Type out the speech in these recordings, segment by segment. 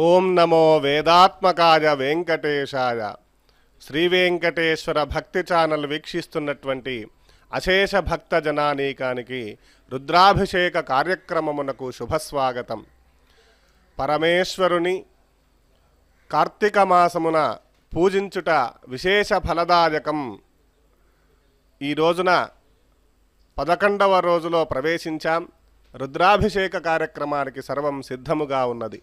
ఓం నమో వేదాత్మకాయ వెంకటేశాయ. శ్రీ వెంకటేశ్వర భక్తి ఛానల్ వీక్షిస్తున్నటువంటి అశేష భక్త జనానీకానికి రుద్రాభిషేక కార్యక్రమమునకు శుభస్వాగతం. పరమేశ్వరుని కార్తీక మాసమున పూజించుట విశేష ఫలదాయకం. ఈ రోజున 11వ రోజులో ప్రవేశించాం. రుద్రాభిషేక కార్యక్రమానికి సర్వం సిద్ధముగా ఉన్నది.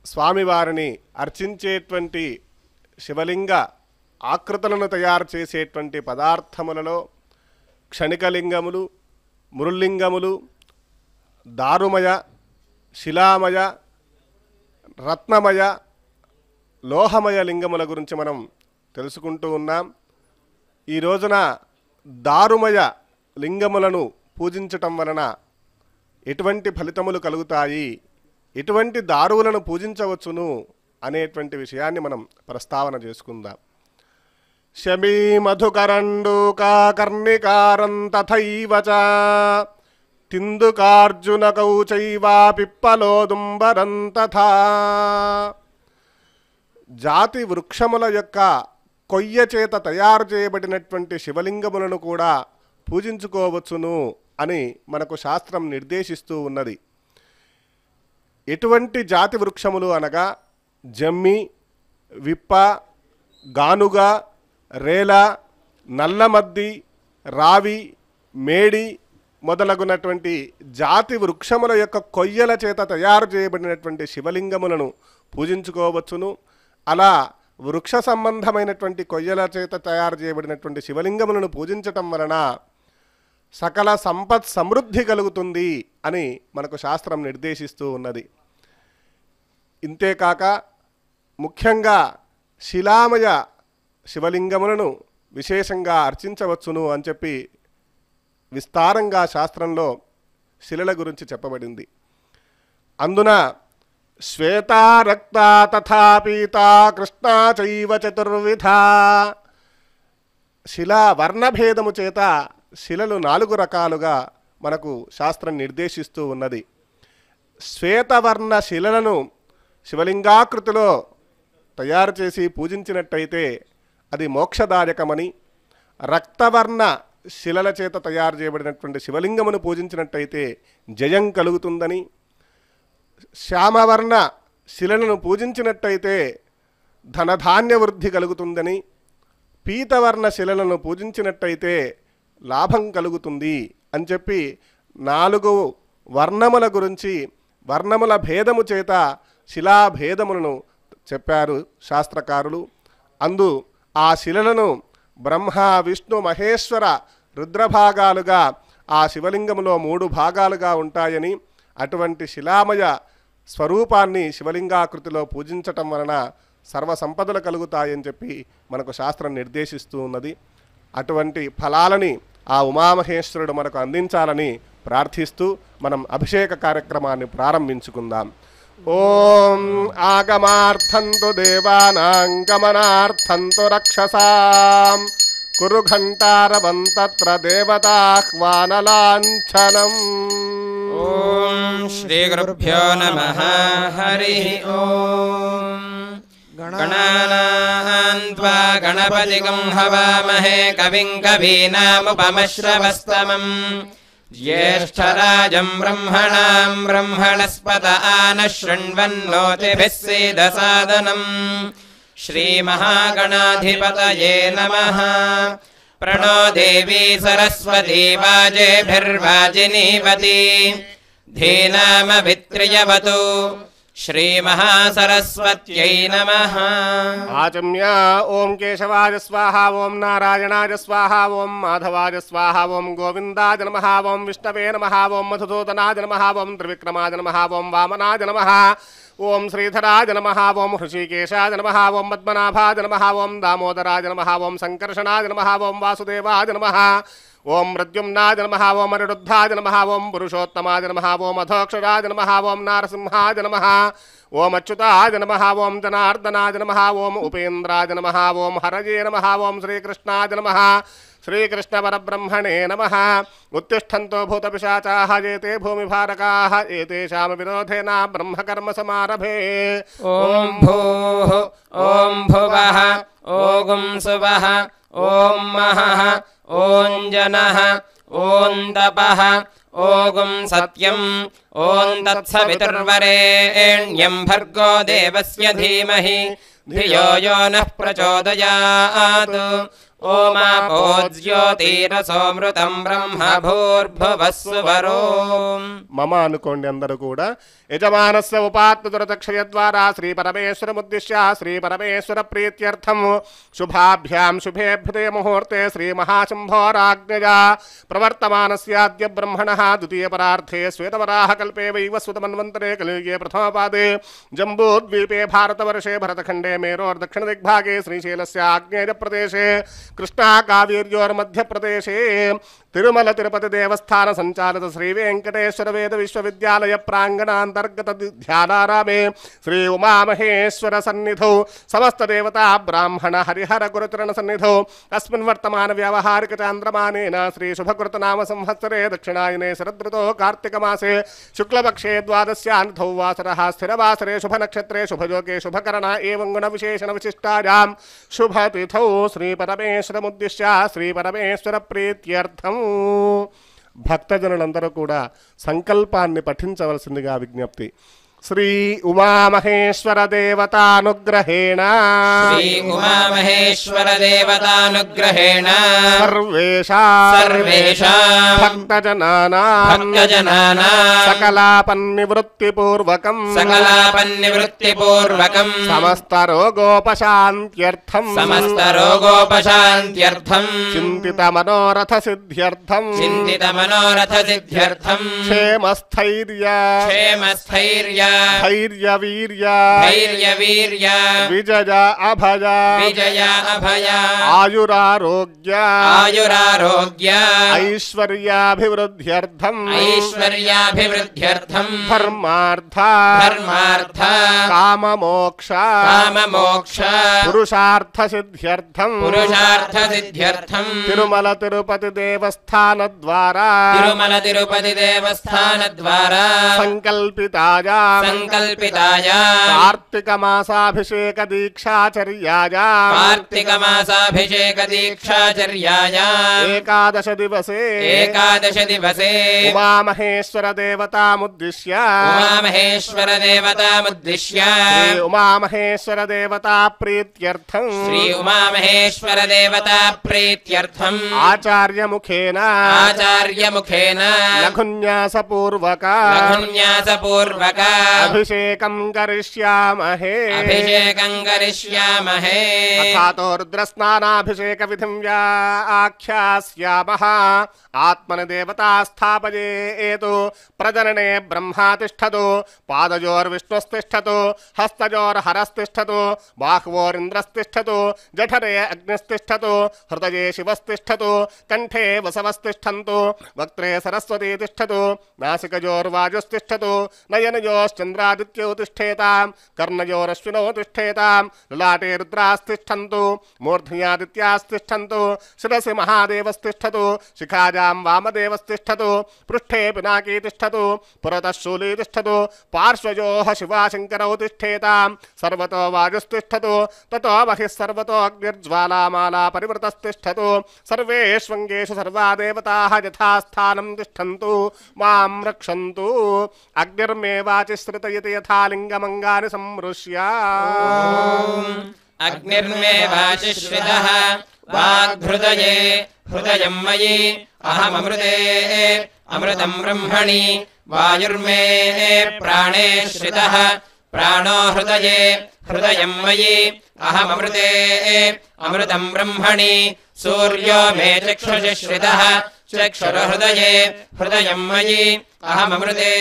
స్వామివారిని అర్చించేటువంటి శివలింగ ఆకృతులను తయారు చేసేటువంటి పదార్థములలో క్షణికలింగములు, మృల్లింగములు, దారుమయ, శిలామయ, రత్నమయ, లోహమయ లింగముల గురించి మనం తెలుసుకుంటూ ఉన్నాం. ఈ రోజున దారుమయ లింగములను పూజించటం వలన ఎటువంటి ఫలితములు కలుగుతాయి, ఎటువంటి దారువులను పూజించవచ్చును అనేటువంటి విషయాన్ని మనం ప్రస్తావన చేసుకుందాం. శమీ మధుకరండూకా కర్ణికారం తథైవ చ తిందుకార్జునకౌ చైవా పిప్పలోదుంబరం తథా. జాతి వృక్షముల యొక్క కొయ్య చేత తయారు చేయబడినటువంటి శివలింగములను కూడా పూజించుకోవచ్చును అని మనకు శాస్త్రం నిర్దేశిస్తూ ఉన్నది. ఎటువంటి జాతి వృక్షములు అనగా జమ్మి, విప్ప, గానుగ, రేల, నల్లమద్ది, రావి, మేడి మొదలగునటువంటి జాతి వృక్షముల యొక్క కొయ్యల చేత తయారు చేయబడినటువంటి శివలింగములను పూజించుకోవచ్చును. అలా వృక్ష సంబంధమైనటువంటి కొయ్యల చేత తయారు చేయబడినటువంటి శివలింగములను పూజించటం వలన సకల సంపత్ సమృద్ధి కలుగుతుంది అని మనకు శాస్త్రం నిర్దేశిస్తూ ఉన్నది. ఇంతేకాక ముఖ్యంగా శిలామయ శివలింగములను విశేషంగా అర్చించవచ్చును అని చెప్పి విస్తారంగా శాస్త్రంలో శిలల గురించి చెప్పబడింది. అందున శ్వేతా రక్తా తథా పీతా కృష్ణా చైవ చతుర్విధా. శిలా వర్ణభేదము చేత శిలలు 4 రకాలుగా మనకు శాస్త్రం నిర్దేశిస్తూ ఉన్నది. శ్వేతవర్ణ శిలలను శివలింగాకృతిలో తయారు చేసి పూజించినట్టయితే అది మోక్షదాయకమని, రక్తవర్ణ శిలల చేత తయారు చేయబడినటువంటి శివలింగమును పూజించినట్టయితే జయం కలుగుతుందని, శ్యామవర్ణ శిలలను పూజించినట్టయితే ధనధాన్య వృద్ధి కలుగుతుందని, పీతవర్ణ శిలలను పూజించినట్టయితే లాభం కలుగుతుంది అని చెప్పి 4 వర్ణముల గురించి వర్ణముల భేదము చేత శిలాభేదములను చెప్పారు శాస్త్రకారులు. అందు ఆ శిలలను బ్రహ్మ, విష్ణు, మహేశ్వర రుద్రభాగాలుగా ఆ శివలింగములో 3 భాగాలుగా ఉంటాయని, అటువంటి శిలామయ స్వరూపాన్ని శివలింగాకృతిలో పూజించటం వలన సర్వ సంపదలు కలుగుతాయని చెప్పి మనకు శాస్త్రం నిర్దేశిస్తూ ఉన్నది. అటువంటి ఫలాలని ఆ ఉమామహేశ్వరుడు మనకు అందించాలని ప్రార్థిస్తూ మనం అభిషేక కార్యక్రమాన్ని ప్రారంభించుకుందాం. ఓం ఆగమార్థంతు దేవానాం గమనార్థంతు రక్షసాం కురు ఘంటారవంతత్ర దేవతాహ్వానలాంఛనం. ఓం శ్రీ గురుభ్యో నమః. హరి ఓం. గణానాం త్వా గణపతిగం హవామహే కవిం కవీనాముపమశ్రవస్తమం జ్యేష్ఠరాజం బ్రహ్మణాం బ్రహ్మణస్పత ఆనః శృణ్వన్నోతిభిः सीदसादनम्. శ్రీమహాగణాధిపతయే నమః. ప్రణో దేవీ సరస్వతీ వాజేభిర్వాజినీవతి ధీనామభిత్రియవతు. శ్రీమహాసరస్వత్యై నమః. ఆచమ్య ఓం కేశవాయ స్వాహ, ఓం నారాయణాయ స్వాహ, ఓం మాధవాయ స్వాహ, ఓం గోవిందాయ నమః, ఓం విష్ణవే నమః, ఓం మధుసూదనాయ నమః, ఓం త్రివిక్రమాయ నమః, ఓం వామనాయ నమః, ఓం శ్రీధరాయ నమః, ఓం హృషికేశాయ నమః, ఓం పద్మనాభాయ నమః, ఓం దామోదరాయ నమః, ఓం సంకర్షణాయ నమః, ఓం వాసుదేవాయ నమః, ఓం ప్రద్యుమ్నాయ నమః ఓం అనిరుద్ధాయ నమః ఓం పురుషోత్తమాయ నమః ఓం అధోక్షరాయ నమః ఓం నారసింహాయ నమః ఓం అచ్యుతాయ నమః ఓం జనార్దనాయ నమః ఓం ఉపేంద్రాయ నమః ఓం హరయే నమః ఓం శ్రీకృష్ణాయ నమః శ్రీకృష్ణ పరబ్రహ్మణే నమః ఉత్తిష్టంతో భూతపిశాచాః ఏతే భూమిభారకాః ఏతేషాం విరోధేన బ్రహ్మకర్మ సమారభే ఓం భూః ఓం భువః ఓం సువః ఓం మహః ఓం జనః ఓం తపః ఓం సత్యం ఓం తత్సవితుర్వరేణ్యం భర్గో దేవస్య ధీమహి ధియో యో నః ప్రచోదయాత్ ఓమాపో జ్యోతిరసోమృతం బ్రహ్మ భూర్భువస్సువరో మమ అనుకోండి అందరూ కూడా యజమానస్య ఉపాత్తురతక్షయ ద్వారా శ్రీ పరమేశ్వరముద్దిశ్య శ్రీ పరమేశ్వర ప్రీత్యర్థం శుభాభ్యాం శుభేభ్యుతే ముహూర్తే శ్రీ మహాశంభోరాజ్ఞయా ప్రవర్తమానస్యాద్య బ్రహ్మణః ద్వితీయ పరార్థే శ్వేతవరాహ కల్పే వైవస్వతమన్వంతరే కలియుగే ప్రథమపాదే జంబూద్వీపే భారతవర్షే భరతఖండే మేరోర్దక్షిణ దిగ్భాగే శ్రీశైలస్య ఆగ్నేయ ప్రదేశే కృష్ణా కావేర్యోర్మధ్యప్రదేశే తిరుమల తిరుపతి దేవస్థాన సంచాలిత శ్రీ వెంకటేశ్వర వేద విశ్వవిద్యాలయ ప్రాంగణాంతర్గత ధ్యానారామే శ్రీ ఉమామహేశ్వర సన్నిధౌ సమస్త దేవతా బ్రాహ్మణ హరిహర గురుచరణ సన్నిధౌ అస్మిన్ వర్తమాన వ్యావహారిక చాంద్రమానేన శ్రీ శుభకృతనామ సంవత్సరే దక్షిణాయనే శరదృతో కార్తీక మాసే శుక్లపక్షే ద్వాదశ్యాన్ధౌ వాసరః స్థిరవాసరే శుభనక్షత్రే శుభయోగే శుభకరణ ఏవం గుణ విశేషణ విశిష్టాయాం శుభతిథౌ శ్రీ పరమేశ్వరముద్దిశ్య శ్రీ పరమేశ్వర ప్రీత్యర్థం భక్తజనులందరూ కూడా సంకల్పాన్ని పఠించవలసిందిగా విజ్ఞప్తి. శ్రీ ఉమామహేశ్వర దేవతానుగ్రహేణ శ్రీ ఉమామహేశ్వర దేవతానుగ్రహేణ సర్వేషాం భక్తజనానాం సకలాపన్నివృత్తిపూర్వకం సమస్త రోగోపశాంత్యర్థం చింతిత మనోరథ సిద్ధ్యర్థం క్షేమస్థైర్య ధైర్య వీర్య విజయ అభయ ఆయురారోగ్య ఐశ్వర్యాభివృద్ధ్యర్థం ధర్మార్థ కామమోక్ష పురుషార్థ సిద్ధ్యర్థం తిరుమల తిరుపతి దేవస్థాన ద్వారా సంకల్పితాయ కార్తీక మాసాభిషేక దీక్షాచర్యాయ ఏకాదశ దివసే ఉమామహేశ్వర దేవతాముద్దిశ్య ఉమామహేశ్వర దేవతా ప్రీత్యర్థం ఆచార్యముఖేన లఘున్యాసపూర్వక అభిషేకం కరిష్యామహే అథాతో రుద్రస్నానాభిషేక విధిం వ్యాఖ్యాస్యామః ఆత్మని దేవతా స్థాపయేతు ప్రజననే బ్రహ్మా తిష్టతు పాదయోర్విష్ణుస్తిష్టతు హస్తయోర్హరస్తిష్టతు బాహ్వోరింద్రస్తిష్టతు జఠరే అగ్నిస్తిష్టతు హృదయే శివస్తిష్టతు కంఠే వసవస్తిష్టంతు వక్త్రే సరస్వతీ తిష్టతు నాసికయోర్వాయుస్తిష్టతు నయనయోశ్చంద్రాదిత్యౌ తిష్టేతాం కర్ణయోరశ్వినో తిష్టేతాం లలాటే రుద్రాస్తిష్టంతు మూర్ధ్న్యాదిత్యాస్తిష్టంతు శిరసి మహాదేవస్తిష్టతు శిఖాయాం వామదేవస్తిష్టతు పృష్ఠే పినాకీ తిష్టతు పురతః శూలీ తిష్టతు పార్శ్వయోః శివాశంకరౌ తిష్టేతాం సర్వతో వాయుస్తిష్టతు తతో బహిః సర్వతో అగ్నిర్జ్వాలామాలా పరివృతస్తిష్టతు సర్వేష్వంగేషు సర్వా దేవతాః యథాస్థానం తిష్టन्तు మాం రక్షन्तు అగ్నిర్మే వాచి శ్రుతయతి యథా లింగమంగాని సంమృశ్య అగ్నిర్మే వాచి శ్రితః వాగ్హృదయే హృదయం మయి అహమమృతే అమృతం బ్రహ్మణి వాయుర్మే ప్రాణే శ్రితః ప్రాణో హృదయే హృదయం మయి అహమమృతే అమృతం బ్రహ్మణి సూర్యో మే చక్షుషి శ్రితః చక్షుర్హృదయే హృదయం మయి అహమమృతే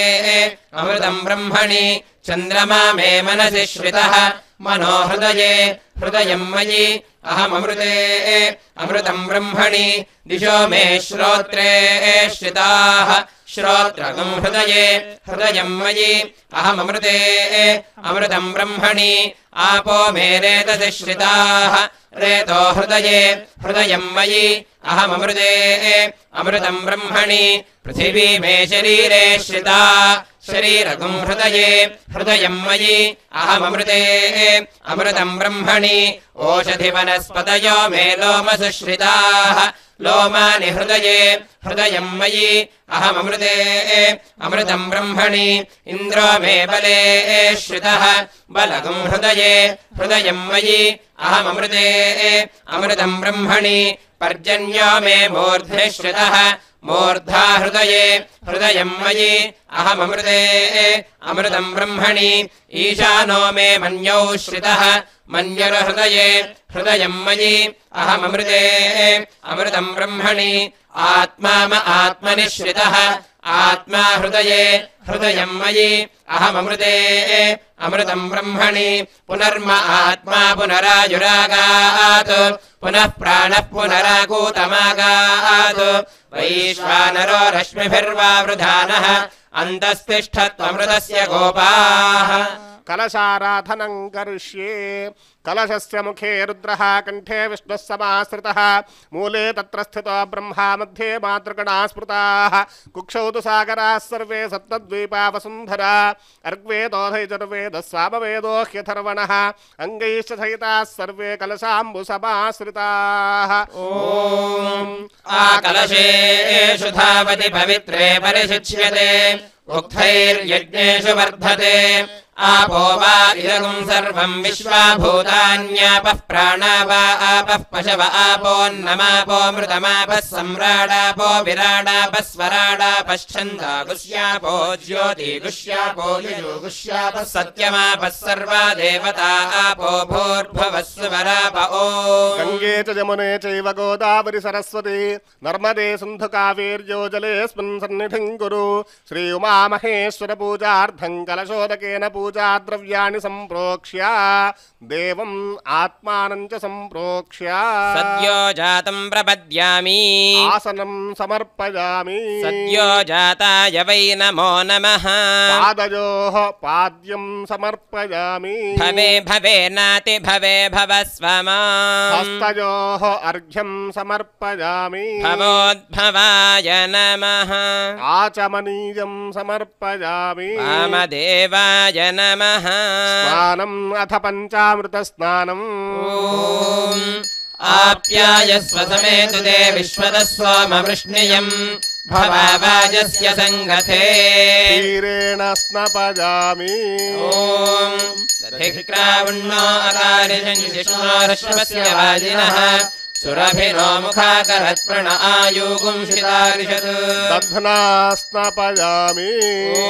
అమృతం బ్రహ్మణి చంద్రమా మే మనసి శ్రితః మనో హృదయే హృదయం మయి अहममृते अमृतम् ब्रह्मणि दिशो मे श्रोत्रे श्रिताः श्रोत्रगम् हृदये हृदयम् मयि अहममृते अमृतम् ब्रह्मणि आपो मे रेतसि श्रिताः रेतो हृदये हृदयम् मयि अहममृते अमृतम् ब्रह्मणि पृथिवी मे शरीरे श्रिता शरीरगम् हृदये हृदयम् मयि अहममृते अमृतम् ब्रह्मणि ओषधिवनस्पतयो मे लोमसु श्रिताः लोमानि हृदये हृदयम् मयि अहममृते अमृतम् ब्रह्मणि इन्द्रो मे बले श्रितः बलगम् हृदये हृदयम् मयि अहममृते अमृतम् ब्रह्मणि पर्जन्यो मे मूर्ध्नि श्रितः मूर्धा हृदये हृदयम् मयि अहममृते अमृतम् ब्रह्मणि ईशानो मे मन्यौ श्रितः मन्युर्हृदये हृदयम् मयि अहममृते अमृतम् ब्रह्मणि आत्मा आत्मनि श्रितः आत्मा हृदये हृदयम् मयि अहममृते अमृतम् ब्रह्मणि पुनर्म आत्मा पुनरायुरागात् पुनः प्राणः पुनराकूतमागात् वैश्वानरो रश्मिभिर्वावृधानः अन्तस्तिष्ठत्वमृतस्य गोपाः कलशाराधनं करिष्ये कलशस्य मुखे रुद्रः कंठे विष्णुः समाश्रितः मूले तत्र स्थितो ब्रह्मा मध्ये मातृगणा स्मृताः कुक्षौ तु सागराः सर्वे सप्तद्वीपा वसुन्धरा अर्ग्वेदोधैर्वेदः सामवेदो ह्यथर्वणः अङ्गैश्च सहिताः सर्वे कलशाम्बुसमाश्रिताः ॐ आकलशेषु धावति पवित्रे परिशिच्यते उक्थैर्यज्ञेषु वर्धते आपो वा इदगुम् सर्वम् विश्वा भूतान्यापः प्राणा वा आपः पशव आपोन्नमापो मृतमापः सम्राडापो विराडापः स्वराडापश्छन्दा गुष्यापो ज्योति गुष्यापो यजो गुष्यापः सत्यमापः सर्वा देवता आपो भूर्भुवः सुवराप ॐ गंगे च यमुने चैव गोदावरी सरस्वती नर्मदे सिन्धु कावेर्यो जलेऽस्मिन् सन्निधिं कुरु श्री उमा महेश्वर पूजार्थं कलशोदकेन पूजा द्रव्याणि सम्प्रोक्ष्य देवम् आत्मानं च सम्प्रोक्ष्य सद्यो जातं प्रपद्यामि आसनं समर्पयामि सद्यो जाताय वै नमो नमः पादयोः पाद्यं समर्पयामि भवे भवे नाति भवे भवस्व माम् हस्तयोः अर्घ्यं समर्पयामि भवोद्भवाय नमः आचमनीयं समर्पयामि वामदेवाय नमः स्नानम् अथ पञ्चामृतस्नानम् ॐ आप्यायस्व समेतु ते विश्वतः सोमवृष्णियम् भवावाजस्य सङ्गते क्षीरेण स्नपयामि ॐ दधिक्रावण्णो अकारिशंशिष्णोरश्वस्य वाजिनः सुरभिनो मुखाकरत्प्रण आयुगुंशितारिषत् दध्ना स्नपयामि ॐ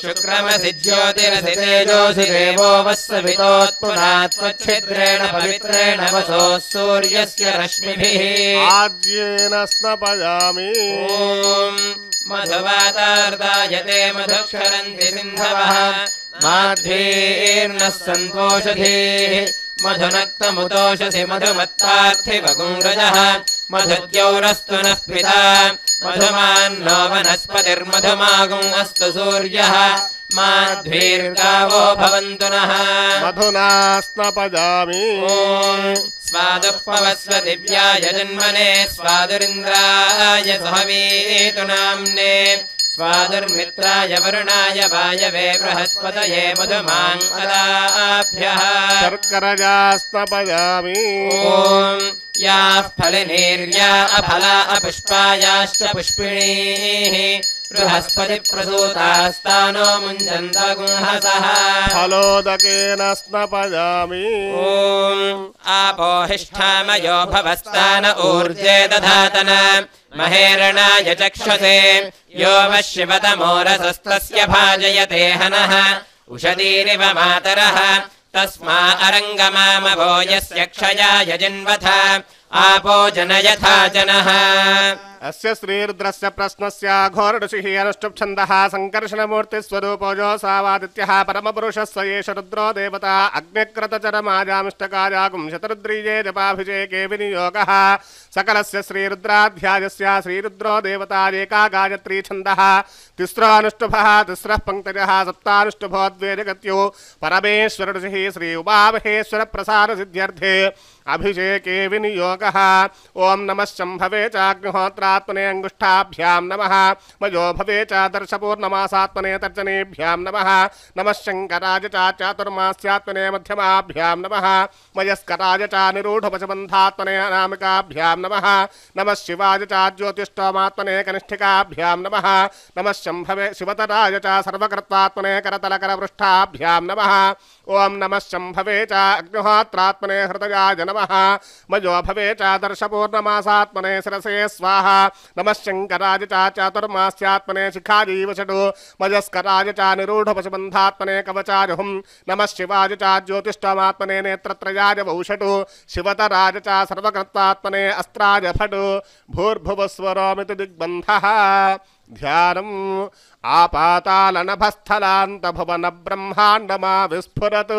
शुक्रमसि ज्योतिरसि तेजोऽसि देवो वस्सवितोत्पुनात्वच्छिद्रेण पवित्रेण वसोः सूर्यस्य रश्मिभिः आज्येन स्नपयामि ॐ मधुवातार्तायते मधुक्षरन्ति सिन्धवः माध्वीर्नः सन्तोषधीः मधुनक्तमुतोषसि मधुमत्पार्थिवगुङ्रजः मधुद्यौरस्तु नः पिता मधुमान्नो वनस्पतिर्मधुमागुम् अस्तु सूर्यः माध्वीर्गावो भवन्तु नः मधुना स्नपयामि ॐ स्वादुः पवस्व दिव्याय जन्मने स्वादुरिन्द्राय सुहवीतु नाम्ने स्वादुर्मित्राय वरुणाय वायवे बृहस्पतये मधुमाङ्गलाभ्यः शर्करया स्नपयामि ॐ याः फलिनीर्या अफला अपुष्पायाश्च पुष्पिणीः बृहस्पतिप्रसूतास्तानो मुञ्जन्तगुंहसः फलोदकेन स्नपयामि ॐ आपोहिष्ठामयो भवस्तान ऊर्जे दधातन महेरणाय चक्षसे यो वः शिवतमोरसस्तस्य भाजयते हनः उषतीरिव मातरः तस्मा अरङ्गमामवो यस्य क्षयाय जिन्वथ आपो जन यथा जनः अस्य श्रीरुद्रस्य प्रश्नस्य घोरऋषिः अनुष्टुप्छन्दः सङ्कर्षणमूर्तिस्वरूपो जोऽसावादित्यः परमपुरुषस्य एष रुद्रो देवता अग्निकृतचरमाजामिष्टकाजागुं शतरुद्रीये जपाभिषेके विनियोगः सकलस्य श्रीरुद्राध्यायस्य श्रीरुद्रो देवता एका गायत्री छन्दः तिस्रानुष्टुभः तिस्रः पङ्क्तयः सप्तानुष्टुभो द्वे जगत्यो परमेश्वर ऋषिः श्री उमामहेश्वर प्रसारसिद्ध्यर्थे अभिषेके विनियोगः ओं नमः शम्भवे चाग्निहोत्रात्मने अंगुष्ठाभ्यां नमः मयो भवे च दर्शपूर्णमासात्मने तर्जनेभ्यां नमः नमः शङ्कराय च चातुर्मास्यात्मने मध्यमाभ्यां नमः मयस्कराय च निरूढपशबन्धात्मने अनामिकाभ्यां नमः नमः शिवाय च ज्योतिष्ठोमात्मने कनिष्ठिकाभ्यां नमः नमः शम्भवे शिवतराय च सर्वकर्तात्मने करतलकरपृष्ठाभ्यां नमः ओं नमः शम्भवे च अग्निहोत्रात्मने हृदयाय नमः मयो भवे च दर्शपूर्णमासात्मने शिरसे स्वाहा नमः शङ्कराय च चातुर्मास्यात्मने शिखाजीवषडु मयस्कराय च निरूढपशुबन्धात्मने कवचाय हुं नमः शिवाय च ज्योतिष्ठमात्मने नेत्रत्रयाय वौषटु शिवतराय च सर्वकर्तात्मने अस्त्राय फटु भूर्भुवस्वरोमिति दिग्बन्धः ध्यानम् आपातालनभस्थलान्तभुवन ब्रह्माण्डमा विस्फुरत्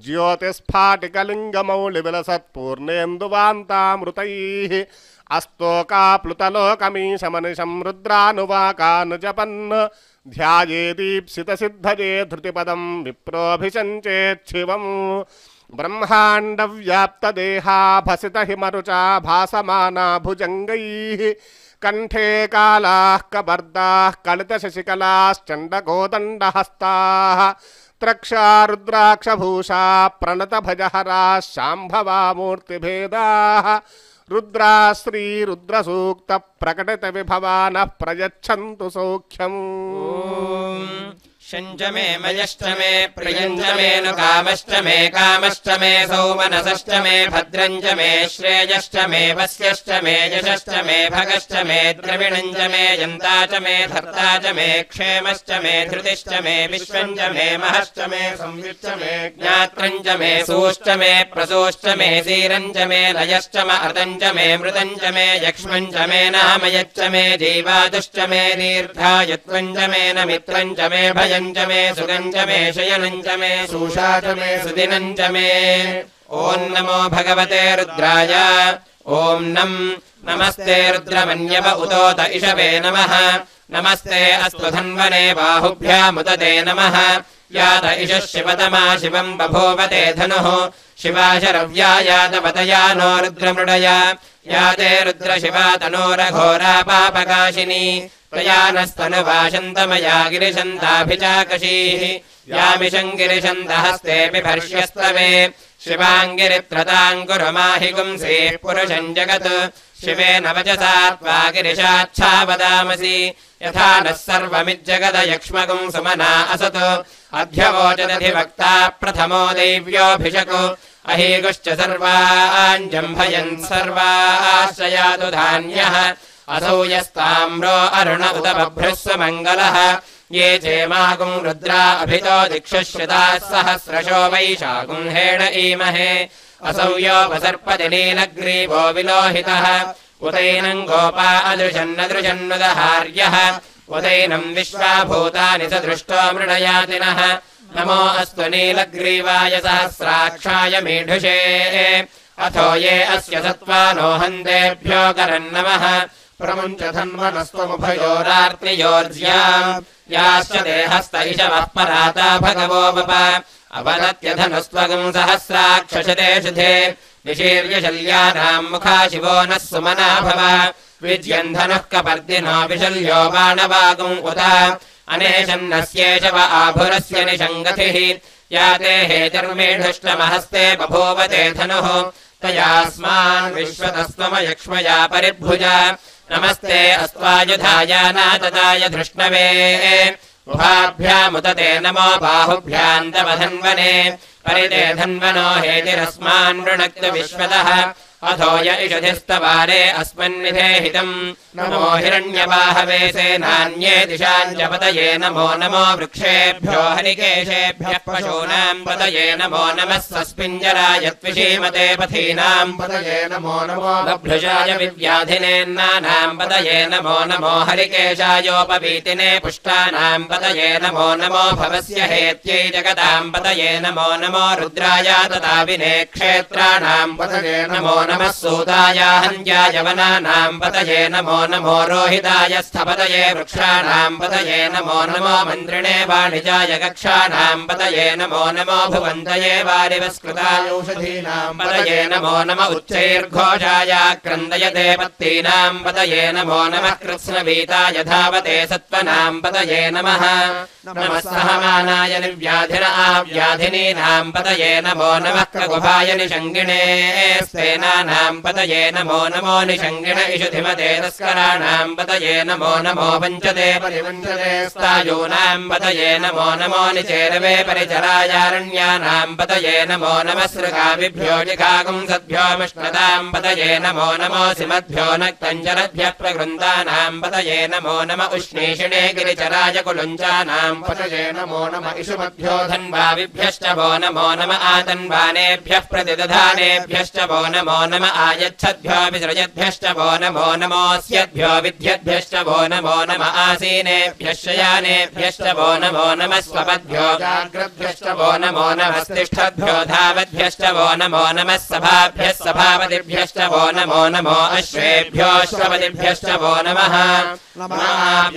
ज्योतिस्फाटिकलिङ्गमौलिविलसत्पूर्णेन्दुवान्तामृतैः अस्तोकाप्लुतलोकमीशमनिशं रुद्रानुवाकानुजपन् ध्यायेदीप्सितसिद्धये धृतिपदं विप्रोऽभिषञ्चेच्छिवम् ब्रह्माण्डव्याप्तदेहाभसितहिमरुचा भासमाना भुजङ्गैः कंठे कालाः कबर्दाः कलितशशिकलाश्चण्डकोदण्डहस्ताः त्रक्षा रुद्राक्षभूषा प्रणतभजहराः शाम्भवा मूर्तिभेदाः रुद्रा श्रीरुद्रसूक्तप्रकटितविभवा नः प्रयच्छन्तु सौख्यम् शञ्च मे मयश्च मे प्रियञ्च मे नु कामश्च मे कामश्च मे सौमनसश्च मे भद्रञ्च मे श्रेयश्च मे वस्यश्च मे यशश्च मे भगश्च मे द्रविणञ्च मे यन्ता च मे धर्ता च मे क्षेमश्च मे धृतिश्च मे विश्वञ्च मे महश्च मे संविच्च मे ज्ञात्रञ्च मे सूश्च मे प्रसूश्च मे सीरञ्च मे लयश्च अर्दञ्च मे मृतञ्च मे यक्ष्मञ्च मे नामयच्च मे जीवादुश्च मे दीर्घायुत्वञ्च मे न मित्रञ्च मे भय मे सुगञ्च मे शयनञ्च मे सूषा च मे सुदिनञ्च मे ॐ नमो भगवते रुद्राय ॐ नमस्ते रुद्रमन्यव उतोत इषवे नमः नमस्ते अस्तु धन्वने बाहुभ्यामुदते नमः यात इषः शिवतमा शिवम् बभूवते धनुः शिवाशरव्या यातवतया नो रुद्रमृडया याते रुद्रशिवा तनोरघोरा पापकाशिनी प्रयानस्तनुवाशन्तमया गिरिशन्ताभिचाकशीः यामिषम् गिरिशन्तहस्ते बिभर्ष्यस्तवे शिवाङ्गिरित्रताङ्कुरुमाहि गुंसेः पुरुषम् जगत् शिवेन वचसा त्वा गिरिशाच्छा वदामसि यथा नः सर्वमिज्जगदयक्ष्मगुम् सुमना असत् अध्यवोचदधिवक्ता प्रथमो दैव्योऽभिषक् अहीगुश्च सर्वाञ्जम्भयन् सर्वाश्रयातु धान्यः असौ यस्ताम्रो अरुण उत बभ्रस्व मङ्गलः ये चेमागुम् रुद्रा अभितो दिक्षुश्रिताः सहस्रशो वैशागुम् हेण ईमहे असौ योपसर्पति नीलग्रीवो विलोहितः उतैनम् गोपा अदृशन्नदृशन्नुदहार्यः उतैनम् विश्वाभूतानि स दृष्टो मृडयातिनः नमो अस्तु नीलग्रीवाय सहस्राक्षाय मीढुषे अथो ये अस्य सत्त्वानो हन्तेभ्यो करन्नमः प्रमुञ्च धन्वनस्त्वमुभयोरार्तियोर्ज्याम् याश्च देहस्त इषवः पराता भगवो वप अवदत्यधनुस्त्वगम् सहस्राक्षशते शुधे निशीर्य शल्यानाम् मुखा शिवो नः सुमना भव विज्यन् धनुः कपर्दिनो विशल्यो बाणवागुम् उत अनेशन्नस्येषव आभुरस्य निषङ्गतिः याते हेतिर्मेढुष्टमहस्ते बभूवते धनुः तयास्मान् विश्वतस्त्वमयक्ष्मया परिभुज नमस्ते अस्त्वायुधाय नातताय धृष्णवे उभाभ्यामुतते नमो बाहुभ्याम् तव धन्वने परिते धन्वनो हेतिरस्मान् वृणक्तु विश्वतः अथो य इषधिस्तवारे अस्मन्निधेहितम् नमो हिरण्यवाहवे सेनान्ये दिशाञ्च पतये नमो नमो वृक्षेभ्यो हरिकेशेभ्यः पशूनाम् पतये नमो नमः सस्पिञ्जराय त्विषीमते पथीनाम् पतये नमो नमो बभ्रुजाय विव्याधिनेन्नानाम् पतये नमो नमो हरिकेशायोपवीतिने पुष्टानाम् पतये नमो नमो भवस्य हेत्यै जगताम् पतये नमो नमो रुद्राय तदाविने क्षेत्राणाम् पतये नमो नमः सूताय हन्त्याय वनानाम् पतये नमो नमो रोहिताय स्थपतये वृक्षाणाम् पतये नमो नमो मन्त्रिणे वाणिजाय कक्षाणाम् पतये नमो नमो भुवन्तये वारिवस्कृतायौषधीनाम् पतये नमो नम उच्चैर्घोषाय क्रन्दयते पत्तीनाम् पतये नमो नमः कृत्स्नवीताय धावते सत्त्वनाम् पतये नमः नमः सहमानाय निर्व्याधिन आव्याधिनीनाम् पतये नमो नमः ककुभाय निषङ्गिणे सेनानाम् पतये नमो नमो निषङ्गिण इषुधिमते तस्कराणाम् पतये नमो नमो वञ्चते परिवञ्चते स्तायूनाम् पतये नमो नमो निचेरवे परिचरायारण्यानाम् पतये नमो नमः सृगाविभ्यो जिघागुंसद्भ्यो मिष्णताम् पतये नमो नमो सिमद्भ्यो नक्तञ्जरद्भ्यः प्रगृन्दानाम् पतये नमो नम उष्णीषिणे गिरिचराय कुलुञ्चानाम् पतये नमो नम इषुमद्भ्यो धन्वाविभ्यश्च वो नमो नम आतन्वानेभ्यः प्रतिदधानेभ्यश्च वो नमो नम आयच्छद्भ्यो विसृजद्भ्यश्च वो नमो नमोऽस्यद्भ्यो विद्यद्भ्यश्च वो नमो नम आसीनेभ्यः शयानेभ्यश्च वो नमो नमः स्वपद्भ्यो जाग्रद्भ्यश्च वो नमो नमस्तिष्ठद्भ्यो धावद्भ्यश्च वो नमो नमः सभाभ्यः सभापतिभ्यश्च वो नमो नमो अश्वेभ्योऽश्वपतिभ्यश्च वो नमः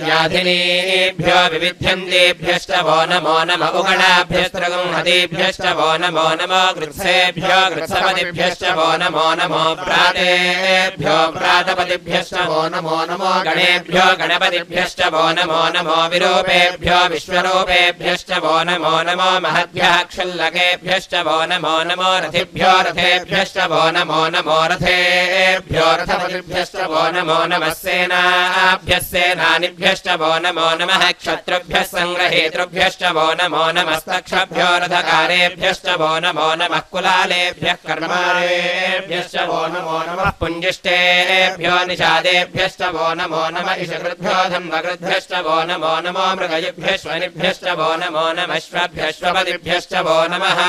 व्याधिनीभ्यो विविध्यन्तेभ्यश्च वो नमो नम उगणाभ्यस्त्रगुंहतीभ्यश्च वो नमो नमो गृत्सेभ्यो गृत्सपतिभ्यश्च वो नमो नमो प्रातेभ्यो प्रातपतिभ्यश्च वो नमो नमो गणेभ्यो गणपतिभ्यश्च वो नमो नमो विरूपेभ्यो विश्वरूपेभ्यश्च वो नमो नमो महद्भ्यः क्षुल्लकेभ्यश्च वो नमो नमो रथिभ्यो रथेभ्यश्च वो नमो नमो रथेभ्यो रथपतिभ्यश्च वो नमो नमः सेनाभ्यः सेनानिभ्यश्च वो नमो नमः क्षत्रुभ्यः सङ्ग्रहेतृभ्यश्च वो नमो नमस्तक्षभ्यो रथकारेभ्यश्च वो नमो नमः कुलालेभ्यः कर्मारेभ्यश्च वो नमो नमः पुञ्जिष्टेभ्यो निषादेभ्यश्च वो नमो नमः इषकृद्भ्यो धन्वकृद्भ्यश्च वो नमो नमो मृगयिभ्यश्वनिभ्यश्च वो नमो नमश्वभ्यश्वपतिभ्यश्च वो नमः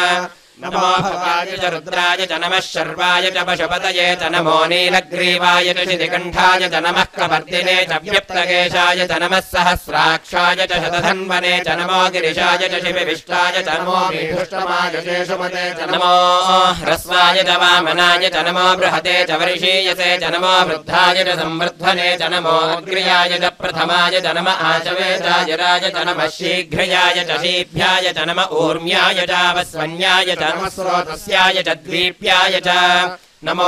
नमो भवाय च रुद्राय च नमः शर्वाय च पशुपतये च नमो नीलग्रीवाय च शितिकण्ठाय च नमः कपर्दिने च व्यप्तकेशाय च नमः सहस्राक्षाय च शतधन्वने च नमो गिरिशाय च शिविविष्टाय च नमो मीढुष्टमाय शेषुमते च नमो ह्रस्वाय च वामनाय च नमो बृहते च वर्षीयसे च नमो वृद्धाय च संवर्धने च नमो अग्र्याय च प्रथमाय च नम आचवेचायराय च नमः शीघ्रयाय च शीभ्याय च नम ऊर्म्याय च वस्वन्याय च नमः स्रोतस्याय च द्वीप्याय च नमो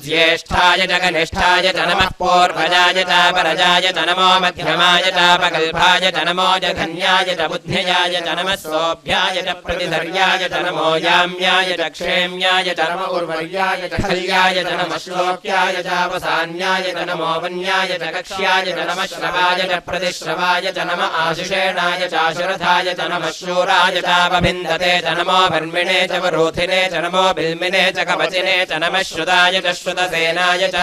ज्येष्ठाय च कनिष्ठाय च नमः पूर्वजाय च परजाय च नमो मध्यमाय च पकल्पाय च नमो जघन्याय च बुद्ध्ययाय च नमः सोऽभ्याय च प्रतिधर्याय च नमो याम्याय च क्षेम्याय च नमो उर्वर्याय च खल्याय च नमः श्लोक्याय च वसान्याय च नमो वन्याय च कक्ष्याय च नमः श्रवाय च प्रतिश्रवाय च नमः आशिषेणाय च आशुरथाय च नमः शूराय च वभिन्दते च नमो भर्मिणे च वरोधिने च नमो बिल्मिने च कवचिने च नमः श्रुताय च श्रुतसेनाय च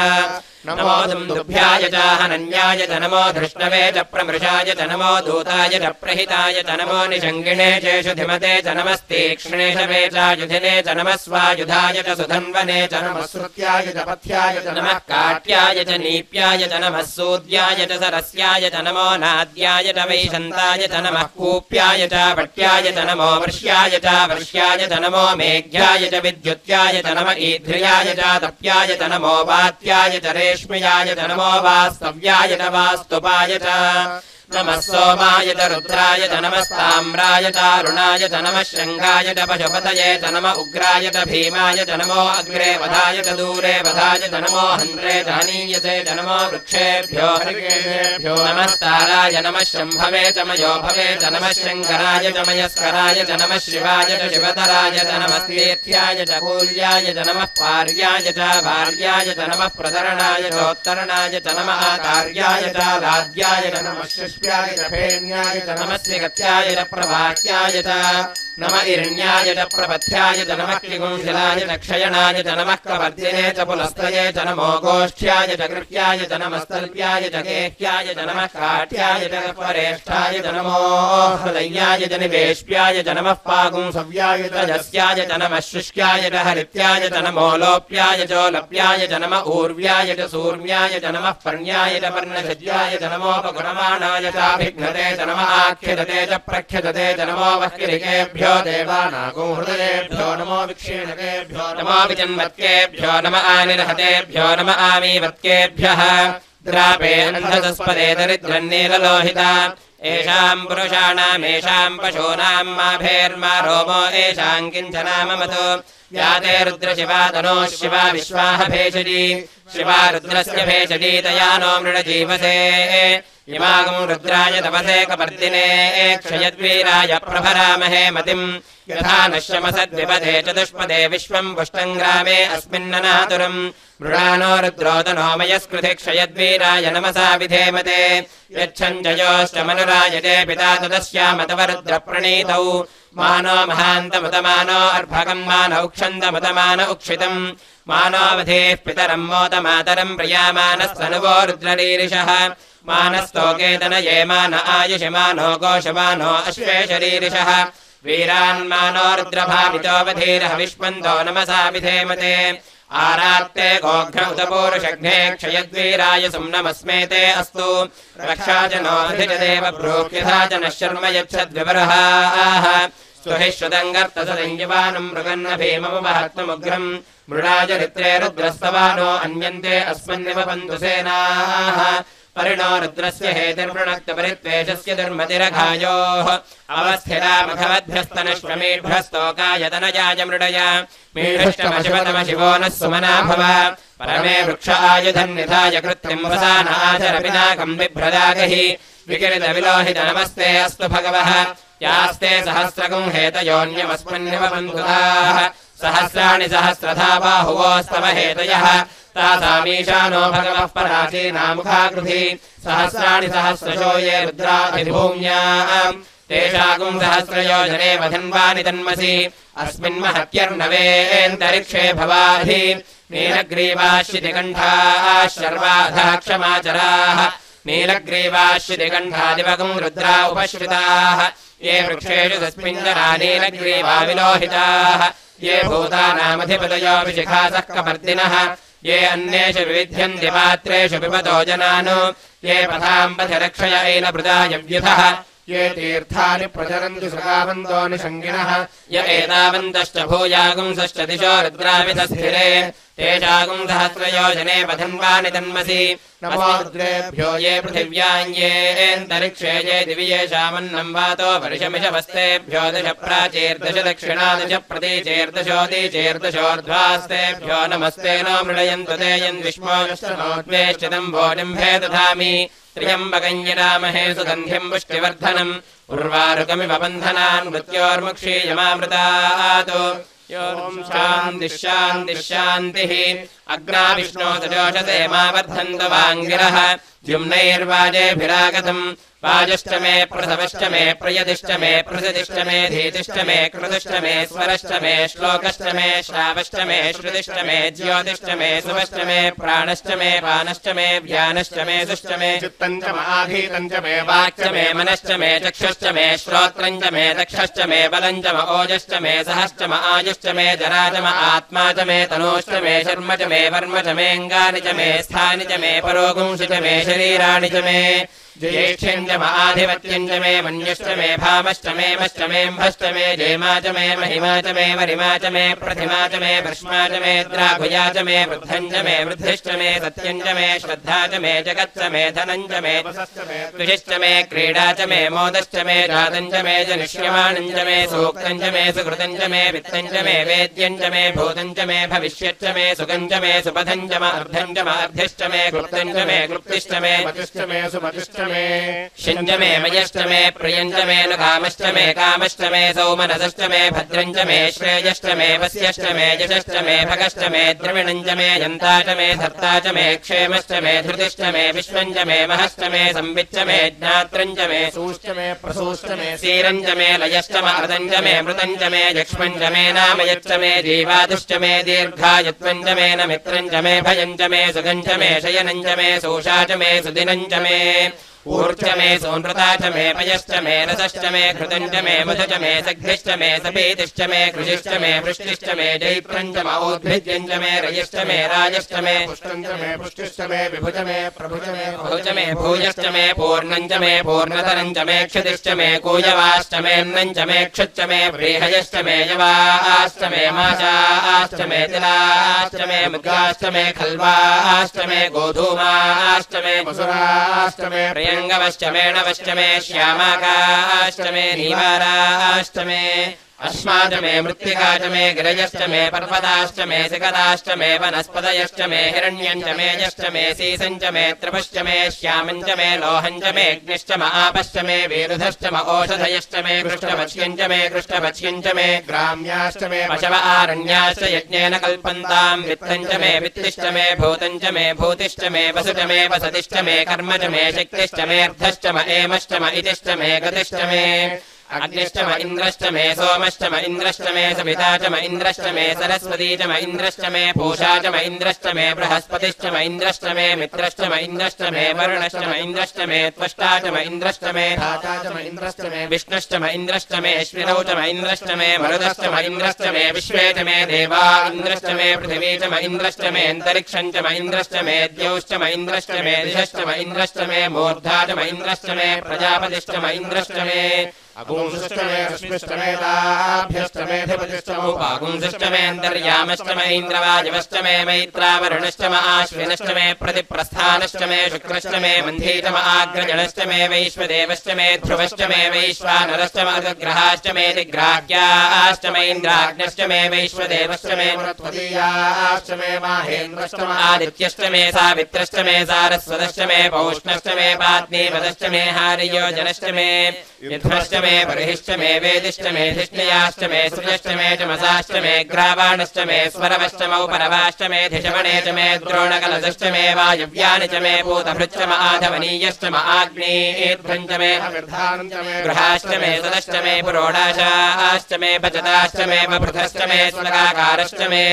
नमो दुन्दुभ्याय च हनन्याय च नमो धृष्णवे च प्रमृषाय च नमो दूताय च प्रहिताय च नमो निषङ्गिणे चेषु धिमते च नमस्तीक्ष्णेशवे च युधिने च नमः स्वायुधाय च सुधन्वने च नमः श्रुत्याय च पथ्याय च नमः काट्याय च नीप्याय च नमः सूद्याय च सरस्याय च नमो नाद्याय च वैशन्ताय च नमः कूप्याय च भट्याय च नमो वर्ष्याय च वर्ष्याय च नमो मेघ्याय च विद्युत्याय च नम ईध्र्याय च तप्याय च नमो वात्याय च रेश्म्याय च नमो वास्तव्याय च वास्तुपाय च नमः सोमाय च रुद्राय च नमस्ताम्राय च अरुणाय च नमः शृङ्गाय च पशुपतये च नम उग्राय च भीमाय च नमो अग्रे वधाय च दूरे वधाय च नमो हन्त्रे च हनीयसे च नमो वृक्षेभ्यो हरिकेशेभ्यो नमस्ताराय नमः शम्भवे च मयोभवे च नमः शङ्कराय च मयस्कराय च नमः शिवाय च शिवतराय च नमस्तेथ्याय च कूल्याय च नमः पार्याय च भार्याय च नमः प्रतरणाय चोत्तरणाय च नमः कार्याय च लाद्याय च नमः च फेन्याय च नमस्य गत्याय च प्रभाक्याय च नम इरण्याय च प्रपथ्याय च नमः किगुंशिलाय च क्षयणाय च नमः कवर्धिने च पुलस्तये च नमो गोष्ठ्याय च कृत्याय च नमस्तल्प्याय च गेह्याय च नमः काठ्याय च परेष्ठाय च नमो हृदयाय च निवेश्याय च नमः पागुंसव्याय च जस्याय च नमः शुष्क्याय च हरित्याय च नमो लोप्याय च लोप्याय च नम ऊर्व्याय च सूर्म्याय च नमः पर्ण्याय च पर्णशज्याय च नमोपगुणमानाय चाभिघ्नते च नमः आख्यदते च प्रख्यदते च नमो वह्किरिकेभ्यो देवानागो हृदयेभ्यो नमो विक्षीणकेभ्यो नमो विजन्वत्केभ्यो नम आनिर्हतेभ्यो नम आमीवत्केभ्यः द्रापे अन्धतस्पदे दरिद्रन्नीललोहिता एषाम् पुरुषाणामेषाम् पशूनाम् माभेर्मा रोमो एषाम् किञ्चनाममतो या ते रुद्रशिवा तनोः शिवा विश्वाह भेषजी शिवा रुद्रस्य भेषजी तया नो मृडजीवसे इमागम् रुद्राय तपसे कपर्दिने क्षयद्वीराय प्रभरामहे मतिम् यथा नश्यमसद्विपदे चतुष्पदे विश्वम् पुष्टम् ग्रामे अस्मिन्ननातुरम् मृडानो रुद्रोतनो मयस्कृति क्षयद्वीराय नमसा विधेमते यच्छञ्जयोश्च मनुरायते पिता तदस्यामतवरुद्रप्रणीतौ मानो महान्तमुतमानो अर्भकम् मानौ क्षन्दमुतमान उक्षितम् मानोऽवधेः पितरम् मोदमातरम् प्रियामानस्तनुवो रुद्ररीरिषः मानस्तोकेतन ये मान आयुषमानो गोषमानो अश्वेशरीरिषः वीरान्मानो रुद्रभावितोऽवधीरः विष्मन्तो नमसा विधेमते आरात्ते गोघ्न उतपूरुषघ्ने क्षयद्वीराय सुम्नमस्मेते अस्तु रक्षा च नोऽधिजदेव ब्रूह्यथा च नः शर्म यच्छद्विवरहाः स्तुहि श्रुतम् गर्तसदञ्जवानम् मृगन्न भीममुपहत्तमुग्रम् मृडाचरित्रे रुद्रस्तवानो अन्यन्ते अस्मन्निव पन्तु सेनाः परिणो रुद्रस्य हेतिर्वृणक्तपरित्वेषस्य दुर्मतिरघायोः अवस्थिरा मघवद्भ्यस्तनश्वमेढ्यस्तोकायतनजाय मृडय मेढष्टमशिवतमशिवो नः सुमना भव परमे वृक्ष आयुधन्निधाय कृत्रिम् वसान आचरपिनाकम् बिभ्रदागहि विकिरितविलोहित नमस्ते अस्तु भगवः यास्ते सहस्रगुम् हेतयोऽन्यमस्मन्निव बन्धुताः सहस्राणि सहस्रधा बाहुवोस्तव हेतयः तासामीशानो भगवः पराचीनामुखाकृधि सहस्राणि सहस्रशो ये रुद्राभिभूम्याम् तेषागुम् सहस्रयोजने वधन्वानि तन्मसि अस्मिन्महत्यर्णवेऽन्तरिक्षे भवाधि नीलग्रीवाश्चितिकण्ठाः शर्वाधाः क्षमाचराः नीलग्रीवाश्चितिकण्ठादिवगुम् रुद्रा उपश्रिताः ये वृक्षेषु तस्मिञ्जरा नीलग्रीवा विलोहिताः ये भूतानामधिपतयो विशिखासः कपर्दिनः ये अन्येषु विविध्यन्ति पात्रेषु पिबतो जनानो ये पथाम् पथरक्षय ऐलभृदायव्युधः ये तीर्थानि प्रचरन्ति सुगावन्तो निषङ्गिणः य एतावन्तश्च भूयागुंसश्च दिशो रुद्रावितस्थिरे तेषागुम् सहस्रयोजने वधन्वानि तन्मसि नमो रुद्रेभ्यो ये पृथिव्याम् येऽन्तरिक्षे ये दिवि येषामन्नम् वातो वर्षमिषवस्तेभ्यो दश प्राचीर्दश दक्षिणादश प्रतीचेर्दशोदीचेर्दशोर्ध्वास्तेभ्यो नमस्ते नो मृडयन्तु ते यन्विष्मोऽष्टनोद्वेष्टितम् भोजम्भे दधामि त्र्यम्बकम् यजामहे सुगन्धिम् पुष्टिवर्धनम् उर्वारुकमिव बन्धनान् मृत्योर्मुक्षीयमामृतात् ॐ शान्तिः शान्तिः शान्तिः अग्ना विष्णो सजोषसे मा वर्धन्तु वाङ्गिरः द्युम्नैर्वाजेभिरागतम् वाजश्च मे प्रसवश्च मे प्रियदिश्च मे प्रसदिश्च मे धीतिश्च मे कृतश्च मे स्वरश्च मे श्लोकश्च मे श्रावश्च मे श्रुतिश्च मे ज्योतिश्च मे सुवश्च मे प्राणश्च मे पानश्च मे व्यानश्च मे सुश्च मे चित्तम् च आधीतम् च मे वाक्च मे मनश्च मे चक्षुश्च मे श्रोत्रम् च मे दक्षश्च मे बलम् च म ओजश्च मे सहश्च म आयुश्च मे जरा च म आत्मा च मे तनूश्च मे शर्म च मे वर्म च मे अङ्गानि च मे स्थानि च मे परोगुंसि च मे शरीराणि च मे ज्येष्ठ्यम् च म आधिपत्यम् च मे मन्युश्च मे भामश्च मे मश्च मेऽम्भश्च मे जयमा च मे महिमा च मे वरिमा च मे प्रतिमा च मे भृष्मा च मे द्राघुया च मे वृद्धम् च मे वृद्धिश्च मे सत्यम् च मे श्रद्धा च मे जगच्च मे धनम् च मे तुषिश्च मे क्रीडा च मे मोदश्च मे जातम् च मे जनिष्यमाणम् च मे सूक्तम् च मे सुकृतम् च मे वित्तम् च मे वेद्यम् च मे भूतम् च मे भविष्यच्च मे सुखम् च मे सुपथम् च म अर्धम् च म अर्ध्यश्च मे क्लुप्तम् च मे क्लुप्तिश्च मे मतिश्च मे सुमतिश्च मे शिञ्च मे मयश्च मे प्रियञ्च मे नु कामश्च मे कामश्च मे सौमनसश्च मे भद्रञ्च मे श्रेयश्च मे वस्यश्च मे यशश्च मे भगश्च मे द्रविणञ्च मे यन्ता च मे धर्ता च मे क्षेमश्च मे धृतिश्च मे विश्वञ्च मे महश्च मे संविच्च मे ज्ञात्रञ्च मे सूश्च मे प्रसूश्च मे सीरञ्च मे लयश्च मृतञ्च मे मृतञ्च मे यक्ष्मञ्च मे नामयच्च मे जीवादुश्च मे दीर्घायुत्वञ्च मे न मित्रञ्च मे भयञ्च मे सुगञ्च मे शयनञ्च मे सोषा च मे सुदिनञ्च मे ऊर्च मे सोनृता च मे पयश्च मे रसश्च मे घृतञ्च मे मधु च मे सघ्निश्च मे सपेतिश्च मे कृषिश्च मे वृष्टिश्च मे जैत्रञ्च मौद्भिद्यञ्च मे रयश्च मे राजश्च मे पुष्टञ्च मे पुष्टिश्च मे विभुज मे प्रभुज मे भुज मे भूयश्च मे पूर्णञ्च मे पूर्णतरञ्च मे क्षतिश्च मे कूयवाश्च मे अन्नञ्च मे क्षुच्च मे व्रीहयश्च मे यवाश्च मे माशाश्च मे तिलाश्च मे मुद्गाश्च मे खल्वाश्च मे गोधूमाश्च मे मसुराश्च मे प्रियङ्गवश्च मे नवश्च मे श्यामाकाश्च मे नीवाराश्च मे अस्माच मे मृत्तिका च मे गिरयश्च मे पर्वताश्च मे सिकताश्च मे वनस्पतयश्च मे हिरण्यञ्च मे यश्च मे सीसञ्च मे त्रिपुश्च मे श्यामञ्च मे लोहञ्च मे अग्निश्च म आपश्च मे वेरुधश्च म ओषधयश्च मे कृष्णवक्ष्यञ्च मे कृष्णवक्ष्यञ्च मे ग्राम्याश्च मे पशव आरण्याश्च यज्ञेन कल्पन्ताम् वित्तञ्च मे वित्तिश्च मे भूतञ्च मे भूतिश्च मे वसुच मे वसतिश्च मे कर्म च मे शक्तिश्च मे अर्धश्च म एमश्च म इतिश्च मे गतिश्च मे अग्निश्च म इन्द्रश्च मे सोमश्च म इन्द्रश्च मे सविता च म इन्द्रश्च मे सरस्वती च म इन्द्रश्च मे पूषा च म इन्द्रश्च मे बृहस्पतिश्च म इन्द्रश्च मे मित्रश्च म इन्द्रश्च मे वरुणश्च म इन्द्रश्च मे त्वष्टा च म इन्द्रश्च मे धाता च म इन्द्रश्च मे विष्णुश्च म इन्द्रश्च मे अश्विनौ च म इन्द्रश्च मे मरुदश्च म इन्द्रश्च मे विश्वे च मे देवा इन्द्रश्च मे पृथिवी च म इन्द्रश्च मे अन्तरिक्षम् च म इन्द्रश्च मे द्यौश्च म इन्द्रश्च मे दिशश्च म इन्द्रश्च मे मूर्धा च म इन्द्रश्च मे प्रजापतिश्च म इन्द्रश्च मे अगुंसश्च मे रश्मिश्च मे ताभ्यश्च मेऽधिपतिश्च उपागुंसश्च मे अन्तर्यामश्च मे इन्द्रवायवश्च मे मैत्रावरुणश्च म आश्विनश्च मे प्रतिप्रस्थानश्च मे शुक्रश्च मे मन्धी च म आग्रजणश्च मे वैश्वदेवश्च मे ध्रुवश्च मे वैश्वानरश्च म अग्रहाश्च मे दिग्राह्याश्च मे इन्द्राग्नश्च मे वैश्वदेवश्च मे त्वदीयाश्च मे माहेन्द्रश्च म आदित्यश्च मे सावित्रश्च मे सारस्वतश्च मे पौष्णश्च मे पात्नीपदश्च मे हारियोजनश्च मे यध्वश्च मे बर्हिश्च मे वेदिश्च मे धिष्णयाश्च मे सृजश्च मे चमसाश्च मे ग्रावाणश्च मे स्वरवश्च मौपरवाश्च मे धिषवणे च मे द्रोणकलशश्च मे वायव्यानि च मे पूतभृच्च म आधवनीयश्च म आग्नेयेध्वञ्च मे अविर्धानञ्च मे गृहाश्च मे सदश्च मे पुरोडाशाश्च मे पचताश्च मे बभृतश्च मे स्वगाकारश्च मे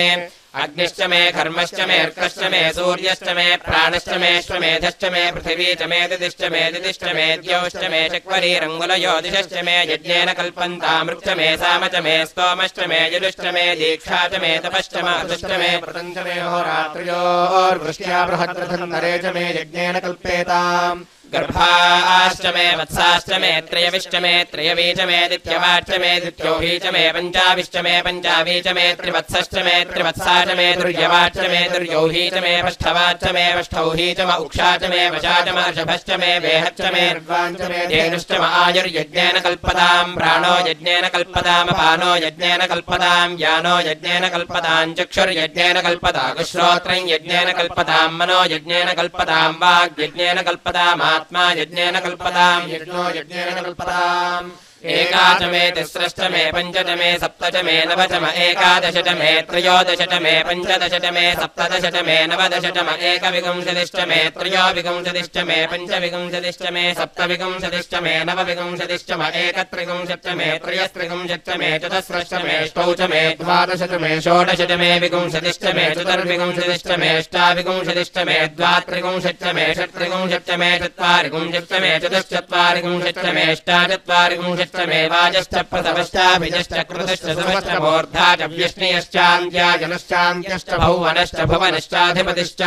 अग्निश्च मे कर्मश्च मे अर्कश्च मे सूर्यश्च मे प्राणश्च मे श्वमेधश्च मे पृथिवी च मे दिदिश्च मे दिदिश्च मे द्यौश्च मे चक्वरीरङ्गुलयो दिशश्च मे यज्ञेन कल्पन्तामृक्ष मे साम च मे स्तोमश्च मे यजुश्च मे दीक्षा च मे तपश्च मातुश्च मे व्रतञ्च मे होरात्र्योर्वृष्ट्या बृहद्रथन्नरे च मे यज्ञेन कल्पेताम् गर्भाश्च मे वत्साश्च मे त्रयविश्च मे त्रयवी च मे दित्यवाच्च मे दित्योही च मे पञ्चाविश्च मे पञ्चावी च मे त्रिवत्सश्च मे त्रिवत्सा च मे दुर्यवाच्च मे दुर्योही च मे पष्ठवाच्च मे पष्ठौही च म उक्षा च मे वशा च म ऋषभश्च मे वेहच्च मे निर्वाञ्च मे धेनुश्च म आयुर्यज्ञेन कल्पताम् प्राणो यज्ञेन कल्पताम् अपानो यज्ञेन कल्पताम् यानो यज्ञेन कल्पताम् चक्षुर्यज्ञेन कल्पताम् श्रोत्रम् यज्ञेन कल्पताम् मनो यज्ञेन कल्पताम् वाग्यज्ञेन कल्पताम् आत्मा यज्ञेन कल्पताम् यज्ञो यज्ञेन कल्पताम् एका च मे तिस्रश्च मे पञ्च च मे सप्त च मे नव च म एकादश च मे त्रयोदश च मे पञ्चदश च मे सप्तदश च मे नवदश च म एकविंशतिश्च मे त्रयोविंशतिश्च मे पञ्चविंशतिश्च मे सप्तविंशतिश्च मे नवविंशतिश्च म एकत्रिंशच्च मे त्रयस्त्रिंशच्च मे चतस्रश्च मे अष्टौ च मे द्वादश च मे षोडश च मे विंशतिश्च मे चतुर्विंशतिश्च मे अष्टाविंशतिश्च मे द्वात्रिंशच्च मे षट्त्रिंशच्च मे चत्वारिंशच्च मे चतुश्चत्वारिंशच्च मे अष्टाचत्वारिंशच्च मे वाजश्च प्रसवश्चाभिजश्च कृतश्च समश्च मूर्धा च व्यष्णियश्चान्त्याजनश्चान्त्यश्च भुवनश्च भुवनश्चाधिपतिश्च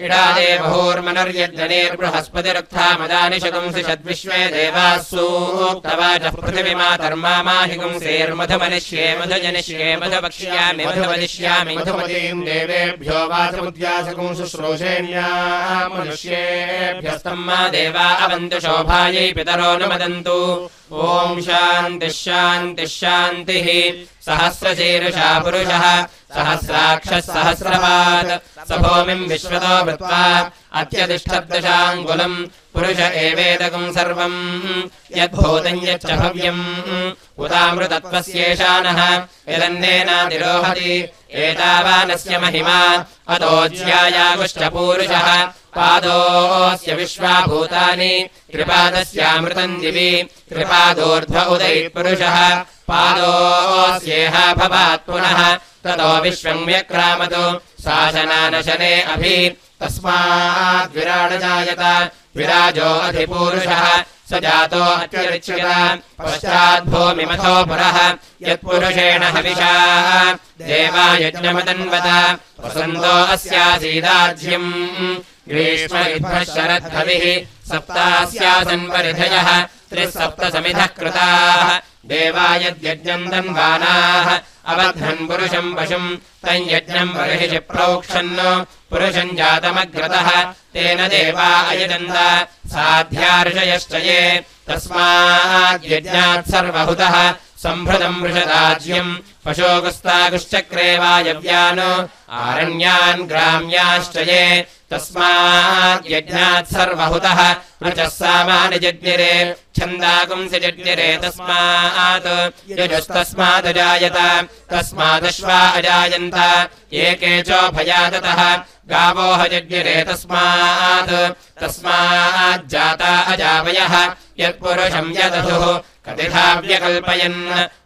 इडादेवहोर्मनुर्यज्ञनेर्बृहस्पतिरुक्था मदानि शगुंसि षद्विश्वे देवाः सूक्तवाचः पृथिवीमातर्मा माहि गुंसेर्मधुमनिष्ये मधुजनिष्ये मधुवक्ष्यामि मधुवदिष्यामि मधुमतीम् देवेभ्यो वाचमुद्यासकं शुश्रूषेण्याः मनुष्येभ्यस्तम् मा देवा अवन्तु शोभायै पितरो न मदन्तु ॐ शान्तिः शान्तिः शान्तिः सहस्रशीर्षा पुरुषः सहस्राक्षः सहस्रपात् स भूमिम् विश्वतो वृत्वा अत्यतिष्ठद्दशाङ्गुलम् पुरुष एवेदकम् सर्वम् यद्भूतम् यच्च भव्यम् उदामृतत्वस्येषानः यदन्नेनातिरोहति एतावानस्य महिमा अतोज्यायागुश्चपूरुषः पादोऽस्य विश्वाभूतानि त्रिपादस्यामृतम् दिवि त्रिपादोर्ध्व उदयपुरुषः पादोऽस्येह भवात् पुनः ततो विश्वम् व्यक्रामतु शासनानशने अभि तस्माद्विराडजायत विराजो अधिपूरुषः स जातो अत्यरिच्यत पश्चाद्भूमिमथो पुरः यत्पुरुषेण हविषा देवा यज्ञमतन्वत वसन्तो अस्यासीदाज्यम् ग्रीष्म इद्भः शरद्भविः सप्तास्यासन् परिधयः 3 समिधः कृताः देवा यद्यज्ञम् तन्वानाः अबध्नन् पुरुषम् पशुम् तम् यज्ञम् बर्हिषि प्रोक्षन् पुरुषम् जातमग्रतः तेन देवा अयजन्त साध्यार्षयश्च ये तस्माद्यज्ञात् सर्वहुतः सम्भृतम् वृषदाज्यम् पशोगुस्तागुश्चक्रे वायव्यान् आरण्यान् ग्राम्याश्च ये तस्माद्यज्ञात् सर्वहुतः ऋचः सामानि जज्ञिरे छन्दागुंसि जज्ञिरे तस्मात् यजुस्तस्मादजायत तस्मादश्वा अजायन्त एके चोभयादतः गावोह जज्ञिरे तस्माज्जाता अजावयः यत्पुरुषम् यदधुः कतिधाव्यकल्पयन्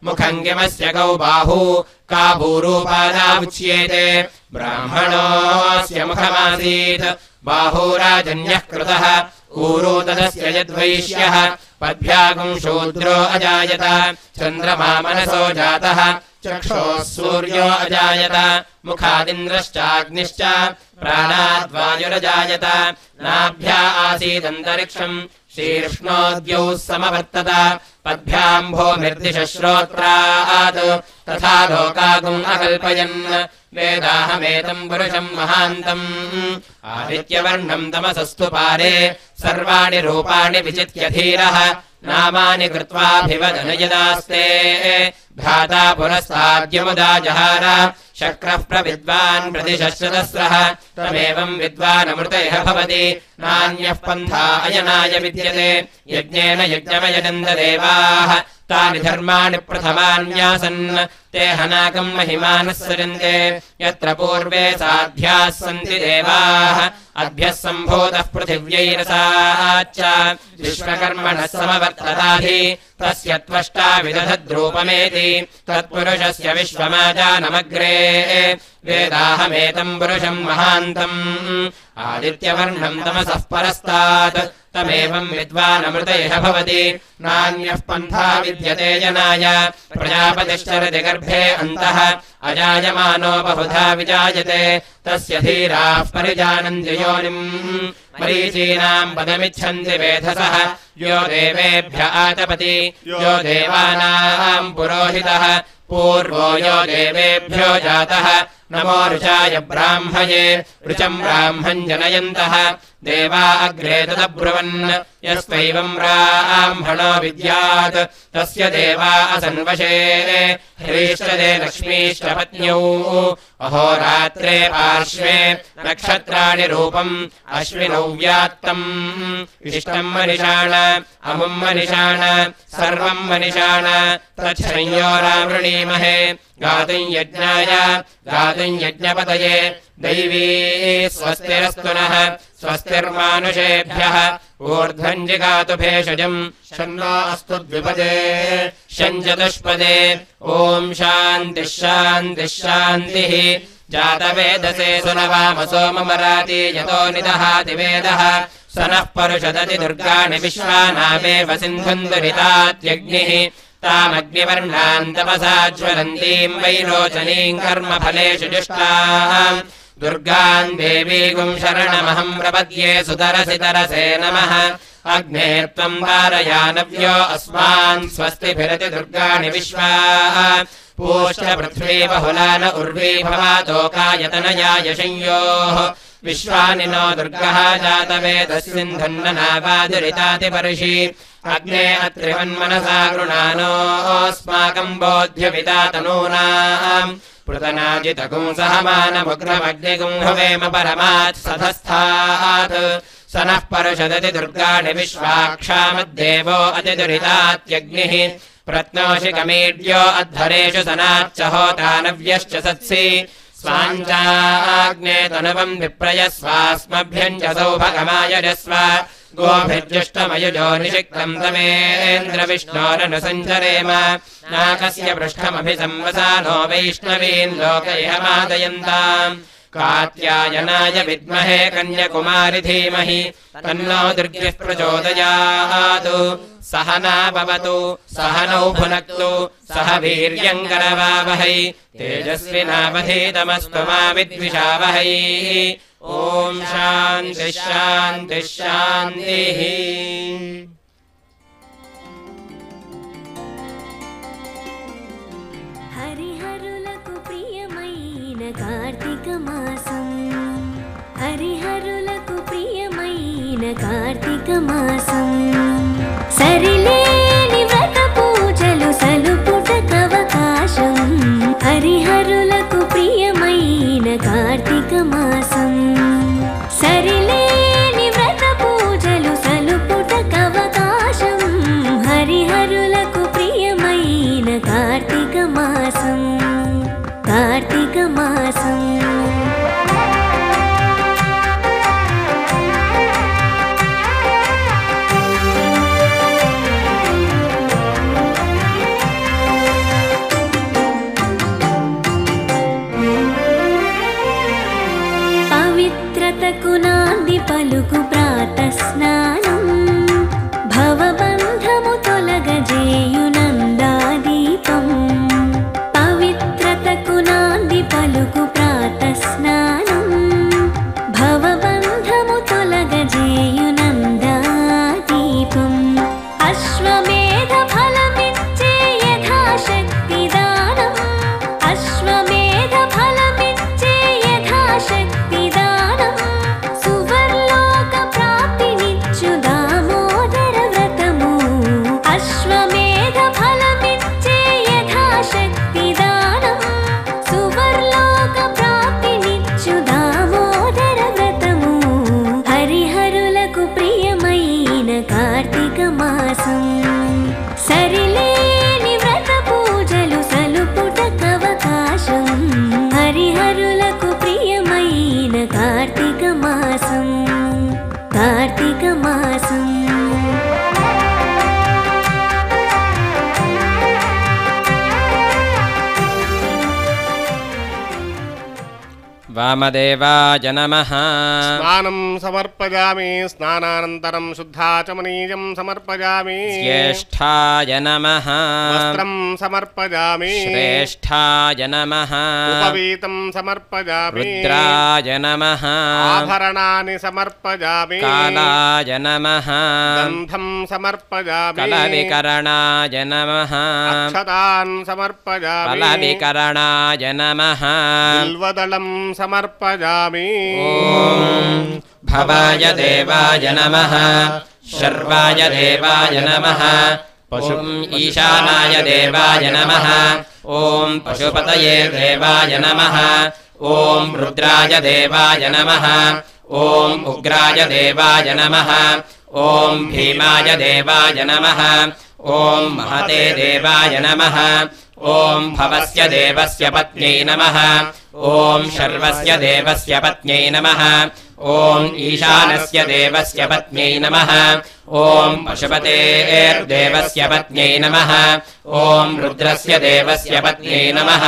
मुखम् किमस्य गौ बाहू का भूरूपादामुच्येते ब्राह्मणोऽस्य मुखमासीत् बाहूराजन्यः कृतः ऊरू तदस्य यद्वैश्यः पद्भ्यागुम् शूद्रो अजायत चन्द्रमा मनसो जातः चक्षोः सूर्यो अजायत मुखादिन्द्रश्चाग्निश्च प्राणाद्वायुरजायत नाभ्या आसीदन्तरिक्षम् शीर्ष्णोद्यौः समवर्तत पद्भ्याम् भूमिर्दिशः श्रोत्रात् तथा लोकागुम् अकल्पयन् वेदाहमेतम् पुरुषम् महान्तम् आदित्यवर्णम् तमसस्तु पारे सर्वाणि रूपाणि विचित्य धीरः नामानि कृत्वाभिवदन यदास्ते भ्राता पुरस्ताद्यमुदा जहार शक्रः प्रविद्वान् प्रतिशतस्रः तमेवम् विद्वानमृतयः भवति नान्यः पन्था अयनाय विद्यते यज्ञेन यज्ञमयजन्त देवाः तानि धर्माणि प्रथमान्यासन् ते हनाकम् महिमानः सजन्ते यत्र पूर्वे साध्याः सन्ति देवाः अभ्यः सम्भूतः पृथिव्यैरसाच्च विश्वकर्मणः समवर्तताहि तस्य त्वष्टा विदधद्रूपमेति तत्पुरुषस्य विश्वमाजानमग्रे वेदाहमेतम् पुरुषम् महान्तम् आदित्यवर्णम् तमसः परस्तात् तमेवम् विद्वानमृतयः भवति नान्यः पन्था विद्यते जनाय प्रजापतिश्चरति गर्भे अन्तः अजायमानो बहुधा विजायते तस्य धीराः परिजानन्ति योनिम् मरीचीनाम् पदमिच्छन्ति वेधसः यो देवेभ्य आतपति यो देवानाम् पुरोहितः पूर्वो यो देवेभ्यो जातः नमो ऋचाय ब्राह्मये ऋचम् ब्राह्मम् जनयन्तः देवा अग्रे तदब्रुवन् यस्त्वैवम् ब्राह्मणो विद्यात् तस्य देवा असन्वशे ह्रीष्टदे लक्ष्मीश्च पत्न्यौ अहोरात्रे पार्श्वे नक्षत्राणि रूपम् अश्विनौ व्यात्तम् इष्टम् मनिषाण अमुम् मनिषाण सर्वम् मनिषाण तच्छंयोरावृणीमहे गातुम् यज्ञाय गातुम् यज्ञपतये दैवी स्वस्तिरस्तु नः स्वस्तिर्मानुषेभ्यः ऊर्ध्वम् जिगातु भेषजम् शन्नो अस्तु द्विपदे शञ्चतुष्पदे ॐ शान्तिः शान्तिः शान्तिः जातवेदसे सुनवामसो ममराति यतो निदहाति वेदः स नः परुषदति दुर्गाणि विश्वानामेव सिन्धुम् दुरितात्यग्निः तामग्निवर्णाम् तपसा ज्वलन्तीम् वैरोचनीम् कर्मफलेषु जुष्टाम् दुर्गाम् देवीगुम् शरणमहम् प्रपद्ये सुतरसि तरसे नमः अग्ने त्वम् वारयानव्यो अस्मान् स्वस्तिभिरति दुर्गाणि विश्वा पूष्ट पृथ्वी बहुला न उर्वी भवातोकायतनयाय संयोः विश्वानि नो दुर्गः जातवेदस्सिन्धुन्ननावादुरितातिपर्षि अग्ने अत्रिवन्मनसा गृणानोऽस्माकम् बोध्यविदातनूनाम् पृतनाजितकुं सहमानमुग्रमग्निगुं हवेम परमात् सधस्थात् स नः पर्षदति दुर्गाणि विश्वाक्षामद्देवो अतिदुरितात्यग्निः प्रत्नोषिकमीड्यो अध्वरेषु सनाच्च होतानव्यश्च सत्सि स्वाञ्चाग्ने तनुवम् विप्रयस्वास्मभ्यम् च सौभगमायजस्व गोभिर्जुष्टमयुजो निषिक्तम् तमेन्द्रविष्णोरनुसञ्चरेम नाकस्य पृष्ठमभिसंवसानो वैष्णवीन् लोकैहमादयन्ताम् कात्यायनाय विद्महे कन्याकुमारि धीमहि तन्नो दुर्गिः प्रचोदयात् सहना भवतु सहनौ भुनक्तु सह वीर्यम् करवावहै तेजस्विनावधीतमस्तु मा विद्विषावहै ॐ शान्तिः शान्तिः शान्तिः హరిహరులకు ప్రియమైన కార్తీక మాసం హరిహరులకు ప్రియమైన కార్తీక మాసం సరిలేని వ్రత పూజలు సలుపుటకవకాశం హరిహరులకు ప్రియమైన కార్తీక మాసం సరిలేని వ్రత పూజలు సలుపుటకవకాశం హరిహరులకు ప్రియమైన కార్తీక మాసం కార్తీక మాసం పవిత్రతకు నాంది పలుకు ప్రాతస్నానం భవబంధము తొలగజేయు నందాదీపం పవిత్రతకు నాంది పలుకు ప్రాతస్నానం భవబంధము తొలగజేయు నందాదీపం అశ్వమేధ ఫలమిచ్చే యథాశక్తి దానం అశ్వమేధ ఫలమిచ్చే యథాశక్తి దానం సువర్లోక ప్రాప్తినిచ్చు దామోదర వ్రతము అశ్వమేధ ఫలమిచ్చే యథాశక్తి దానం సువర్లోక ప్రాప్తినిచ్చు దామోదర వ్రతము హరిహరులకు ప్రియమైన కార్తీక మాసం సరిలేని వ్రత పూజలు సలుపుటకవకాశం హరిహరులకు ప్రియమైన కార్తీక మాసం కార్తీక మాసం वामदेवाय नमः स्नानं समर्पयामि स्नानानन्तरं शुद्धाचमनीयं समर्पयामि ज्येष्ठाय नमः वस्त्रं समर्पयामि श्रेष्ठाय नमः उपवीतं समर्पयामि रुद्राय नमः आभरणानि समर्पयामि कालाय नमः गन्धं समर्पयामि कलविकरणाय नमः अक्षतान् समर्पयामि कलविकरणाय नमः बिल्वदलं समर्पयामि ॐ भवाय देवाय नमः शर्वाय देवाय नमः ॐ ईशानाय देवाय नमः ॐ पशुपतये देवाय नमः ॐ रुद्राय देवाय नमः ॐ उग्राय देवाय नमः ॐ भीमाय देवाय नमः ॐ महते देवाय नमः ॐ भवस्य देवस्य पत्न्यै नमः ॐ शर्वस्य देवस्य पत्न्यै नमः ॐ ईशानस्य देवस्य पत्न्यै नमः ॐ पशुपतेर्देवस्य पत्न्यै नमः ॐ रुद्रस्य देवस्य पत्न्यै नमः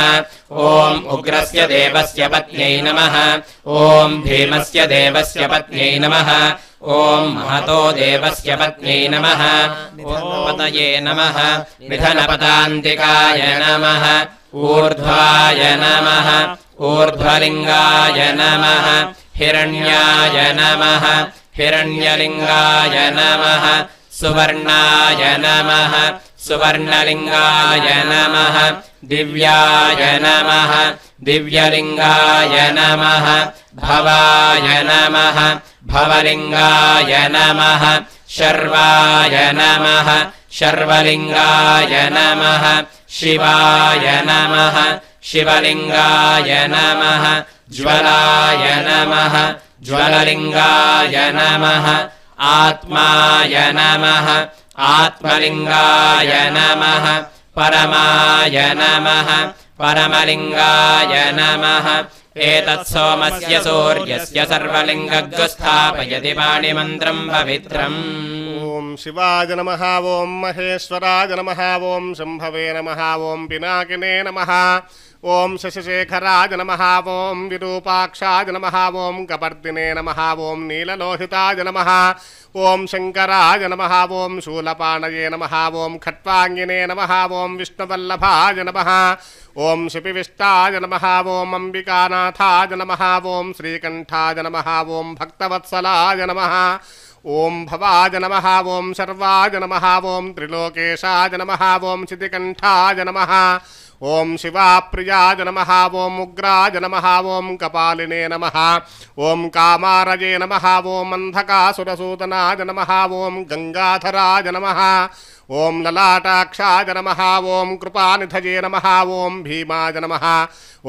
ॐ उग्रस्य देवस्य पत्न्यै नमः ॐ भीमस्य देवस्य पत्न्यै नमः ॐ महतो देवस्य पत्न्यै नमः ॐ पतये नमः निधनपदान्तिकाय नमः ऊर्ध्वाय नमः ऊर्ध्वलिङ्गाय नमः हिरण्याय नमः हिरण्यलिङ्गाय नमः सुवर्णाय नमः सुवर्णलिङ्गाय नमः दिव्याय नमः दिव्यलिङ्गाय नमः भवाय नमः भवलिङ्गाय नमः शर्वाय नमः शर्वलिङ्गाय नमः शिवाय नमः शिवलिङ्गाय नमः ज्वलाय नमः ज्वललिङ्गाय नमः आत्माय नमः आत्मलिङ्गाय नमः परमाय नमः परमलिङ्गाय नमः एतत्सोमस्य सूर्यस्य सर्वलिङ्गस्थापयति पाणिमन्त्रम् पवित्रम् ॐ शिवाय नमः ॐ महेश्वराय नमः ॐ शम्भवे नमः ॐ पिनाकिने नमः ॐ शशिशेखराय नमः ॐ विरूपाक्षाय नमः ॐ कपर्दिने नमः ॐ नीललोहिताय नमः ॐ शङ्कराय नमः ॐ शूलपाणये नमः ॐ खट्वाङ्गिने नमः ॐ विष्णुवल्लभाय नमः ॐ शिपिविष्टाय नमः ॐ अम्बिकानाथाय नमः ॐ श्रीकण्ठाय नमः ॐ भक्तवत्सलाय नमः ॐ भवाय नमः ॐ शर्वाय नमः ॐ त्रिलोकेशाय नमः ॐ चितिकण्ठाय नमः ॐ शिवाप्रियाय नमः ॐ उग्राय नमः ॐ कपालिने नमः ॐ कामारये नमः ॐ अन्धकासुरसूदनाय नमः ॐ गङ्गाधराय नमः ॐ ललाटाक्षाय नमः ॐ कृपानिधये नमः ॐ भीमाय नमः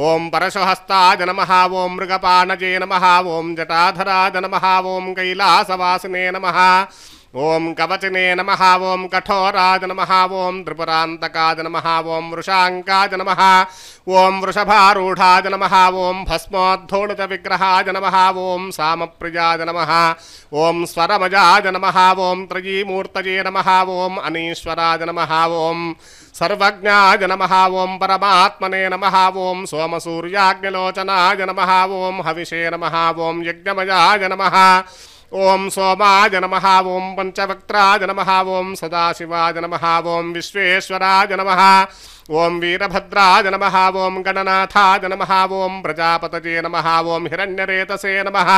ॐ परशुहस्ताय नमः ॐ मृगपाणजे नमः ॐ जटाधराय नमः ॐ कैलासवासिने नमः ॐ कवचिने नमः ॐ कठोराय नमः ॐ त्रिपुरान्तकाय नमः ॐ वृषाङ्काय नमः ॐ वृषभारूढाय नमः ॐ भस्मोद्धूलितविग्रहाय नमः ॐ सामप्रियाय नमः ॐ स्वरमजाय नमः ॐ त्रयीमूर्तये नमः ॐ अनीश्वराय नमः ॐ सर्वज्ञाय नमः ॐ परमात्मने नमः ॐ सोमसूर्याग्निलोचनाय नमः ॐ हविषे नमः ॐ यज्ञमयाय नमः ॐ सोमाय नमः ॐ पञ्चवक्त्राय नमः ॐ सदाशिवाय नमः ॐ विश्वेश्वराय नमः ॐ वीरभद्राय नमः ॐ गणनाथाय नमः ॐ प्रजापतये नमः ॐ हिरण्यरेतसे नमः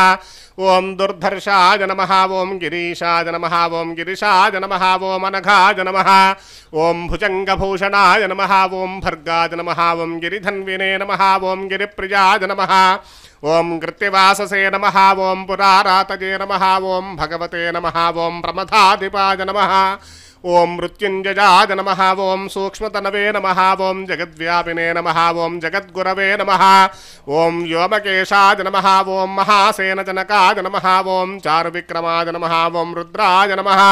ॐ दुर्धर्षाय नमः ॐ गिरीशाय नमः ॐ गिरिशाय नमः ॐ अनघाय नमः ॐ भुजङ्गभूषणाय नमः ॐ भर्गाय नमः ॐ गिरिधन्विने नमः ॐ गिरिप्रियाय नमः ॐ कृत्तिवाससे नमः ॐ पुरारातये नमः ॐ भगवते नमः ॐ प्रमथाधिपाय नमः ॐ मृत्युञ्जयाय नमः ॐ सूक्ष्मतनवे नमः ॐ जगद्व्यापिने नमः ॐ जगद्गुरवे नमः ॐ व्योमकेशाय नमः ॐ महासेनजनकाय नमः ॐ चारुविक्रमाय नमः ॐ रुद्राय नमः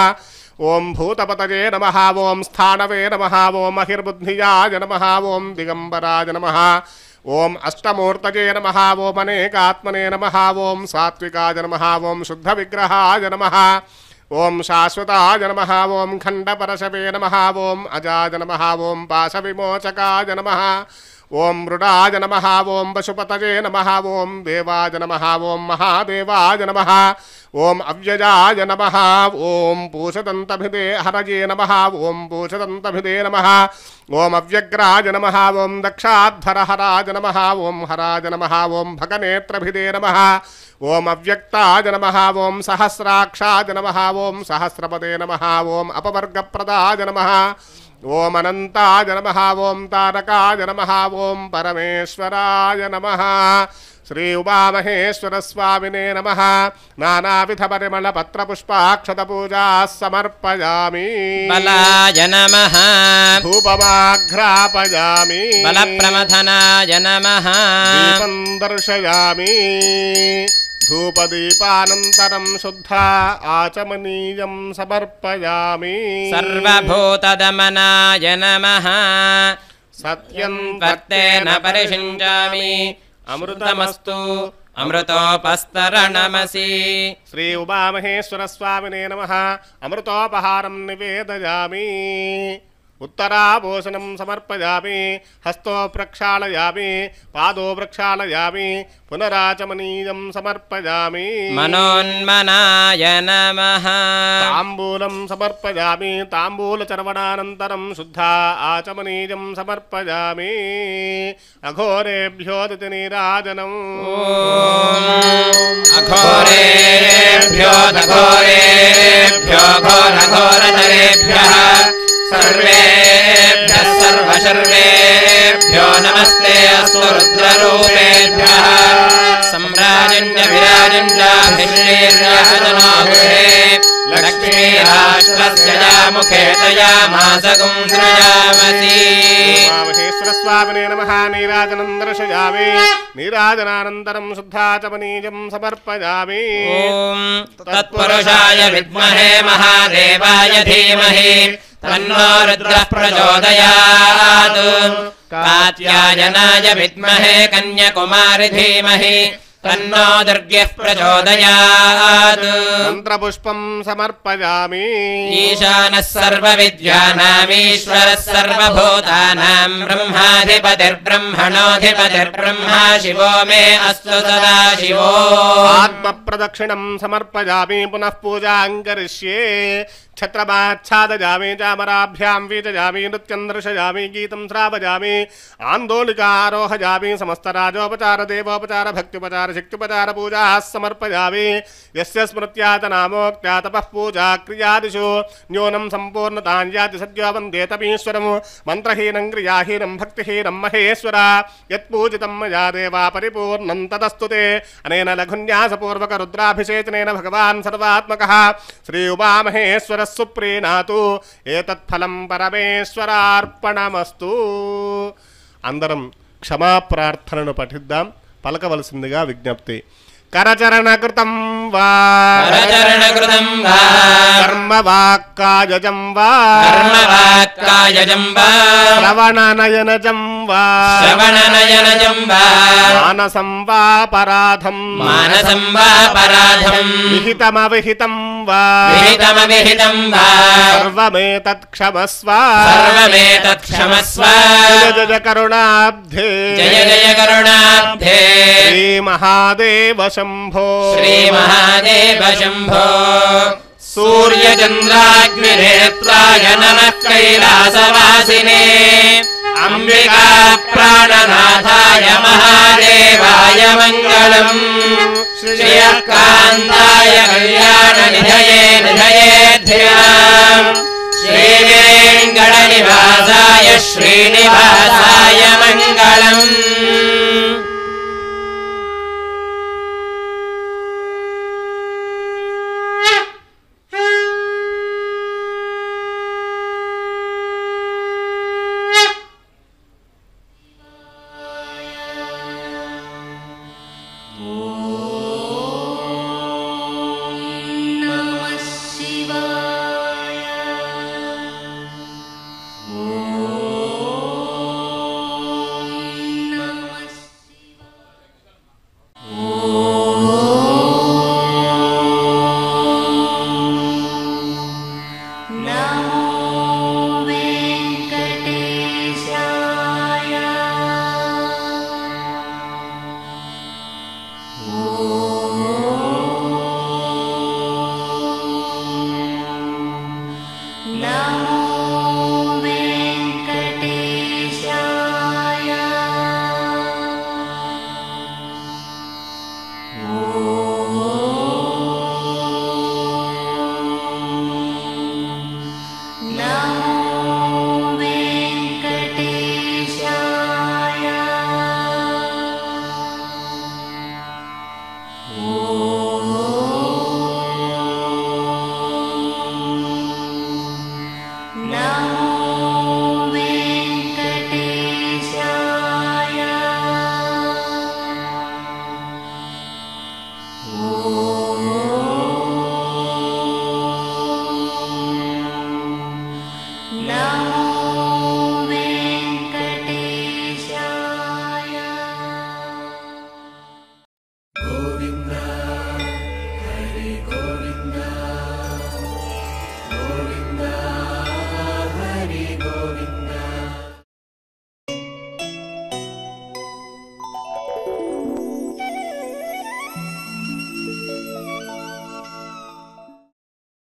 ॐ भूतपतये नमः ॐ स्थानवे नमः ॐ महिर्बुद्धियाय नमः ॐ दिगम्बराय नमः ॐ अष्टमूर्तये नमः ॐ अनेकात्मने नमः ॐ सात्विकाय नमः ॐ शुद्धविग्रहाय नमः ॐ शाश्वताय नमः ॐ खण्डपरशवे नमः ॐ अजाय नमः ॐ पाशविमोचकाय नमः ॐ मृडाय नमः ॐ पशुपतये नमः ॐ देवाय नमः ॐ महादेवाय नमः ॐ अव्ययाय नमः ॐ पूषदन्तभिदे हरये नमः ॐ पूषदन्तभिदे नमः ॐ अव्यग्राय नमः ॐ दक्षाध्वरहराय नमः ॐ हराय नमः ॐ भगनेत्रभिदे नमः ॐ अव्यक्ताय नमः ॐ सहस्राक्षाय नमः ॐ सहस्रपदे नमः ॐ अपवर्गप्रदाय नमः ॐ अनन्ताय नमः ॐ तारकाय नमः ॐ परमेश्वराय नमः श्री उमामहेश्वरस्वामिने नमः नानाविधपरिमलपत्रपुष्पाक्षतपूजाः समर्पयामि बलाय नमः धूपमाघ्रापयामि बलप्रमथनाय नमः दीपं दर्शयामि धूपदीपानन्तरं शुद्धा आचमनीयं समर्पयामि सर्वभूतदमनाय नमः सत्यं वर्तेन परिषिञ्चामि अमृतमस्तु अमृतोपस्तरणमसि श्री उमामहेश्वरस्वामिने नमः अमृतोपहारं निवेदयामि उत्तराभूषणं समर्पयामि हस्तो प्रक्षालयामि पादो प्रक्षालयामि पुनराचमनीयं समर्पयामि मनोन्मनाय नमः ताम्बूलं समर्पयामि ताम्बूलचर्वणानन्तरं शुद्धा आचमनीयं समर्पयामि अघोरेभ्यो दतिनीराजनम् अघोरेभ्यो घोरेभ्यो घोरघोरतरेभ्यः सर्वेभ्यः सर्वशर्वेभ्यो नमस्ते अस्तु रुद्ररूपेभ्यः सम्राजन्य विराजन्याभिश्रीर्याजनागुहे लक्ष्मीराष्ट्रस्य मुखे तया मासगुं सृजामसि महेश्वरस्वामिने नमः नीराजनं दर्शयामि नीराजनानन्तरं शुद्धाचमनीयं समर्पयामि ॐ तत्पुरुषाय विद्महे महादेवाय धीमहि तन्नो रुद्रः प्रचोदयात् कात्यायनाय विद्महे कन्याकुमारी धीमहि तन्नो दुर्गः प्रचोदयात् मन्त्रपुष्पं समर्पयामि ईशानः सर्वविद्यानामीश्वरः सर्वभूतानां ब्रह्माधिपतिर्ब्रह्मणोऽधिपतिर्ब्रह्मा शिवो मे अस्तु सदा शिवो आत्मप्रदक्षिणं समर्पयामि पुनः पूजां करिष्ये छत्रमाच्छादयामि चामराभ्यां वीजयामि नृत्यं दर्शयामि गीतं श्रावयामि आन्दोलिकारोहयामि समस्तराजोपचार देवोपचार भक्त्युपचार शक्त्युपचार पूजाः समर्पयामि यस्य स्मृत्यात नामोक्त्या तपः पूजा क्रियादिषु न्यूनं सम्पूर्णतां याति सद्यो वन्दे तमीश्वरं मन्त्रहीनं क्रियाहीनं भक्तिहीनं महेश्वर यत्पूजितं मया देवा परिपूर्णं तदस्तु ते अनेन लघुन्यासपूर्वक रुद्राभिषेचनेन भगवान् सर्वात्मकः श्री उमामहेश्वर सुप्रीणातु एतत्फलं పరమేశ్వరార్పణమస్తు. అందరం క్షమాప్రార్థనను పఠిద్దాం. పలకవలసిందిగా విజ్ఞప్తి. करचरणकृतं वा करचरणकृतं वा कर्मवाक्कायजं वा कर्मवाक्कायजं वा श्रवणनयनजं वा श्रवणनयनजं वा मानसं वा पराधं मानसं वा पराधं विहितमविहितं वा विहितमविहितं वा सर्वमेतत्क्षमस्व सर्वमेतत्क्षमस्व जय जय करुणाब्धे जय जय करुणाब्धे श्री महादेव शंभो श्री महादेव शंभो सूर्यचन्द्राग्निनेत्राय नमः कैलासवासिने अंबिका प्राणनाथाय महादेवाय मङ्गलम् श्रियकान्ताय कल्याणनिधये निधयेऽध्याम् श्रीवेङ्कटनिवासाय श्रीनिवासाय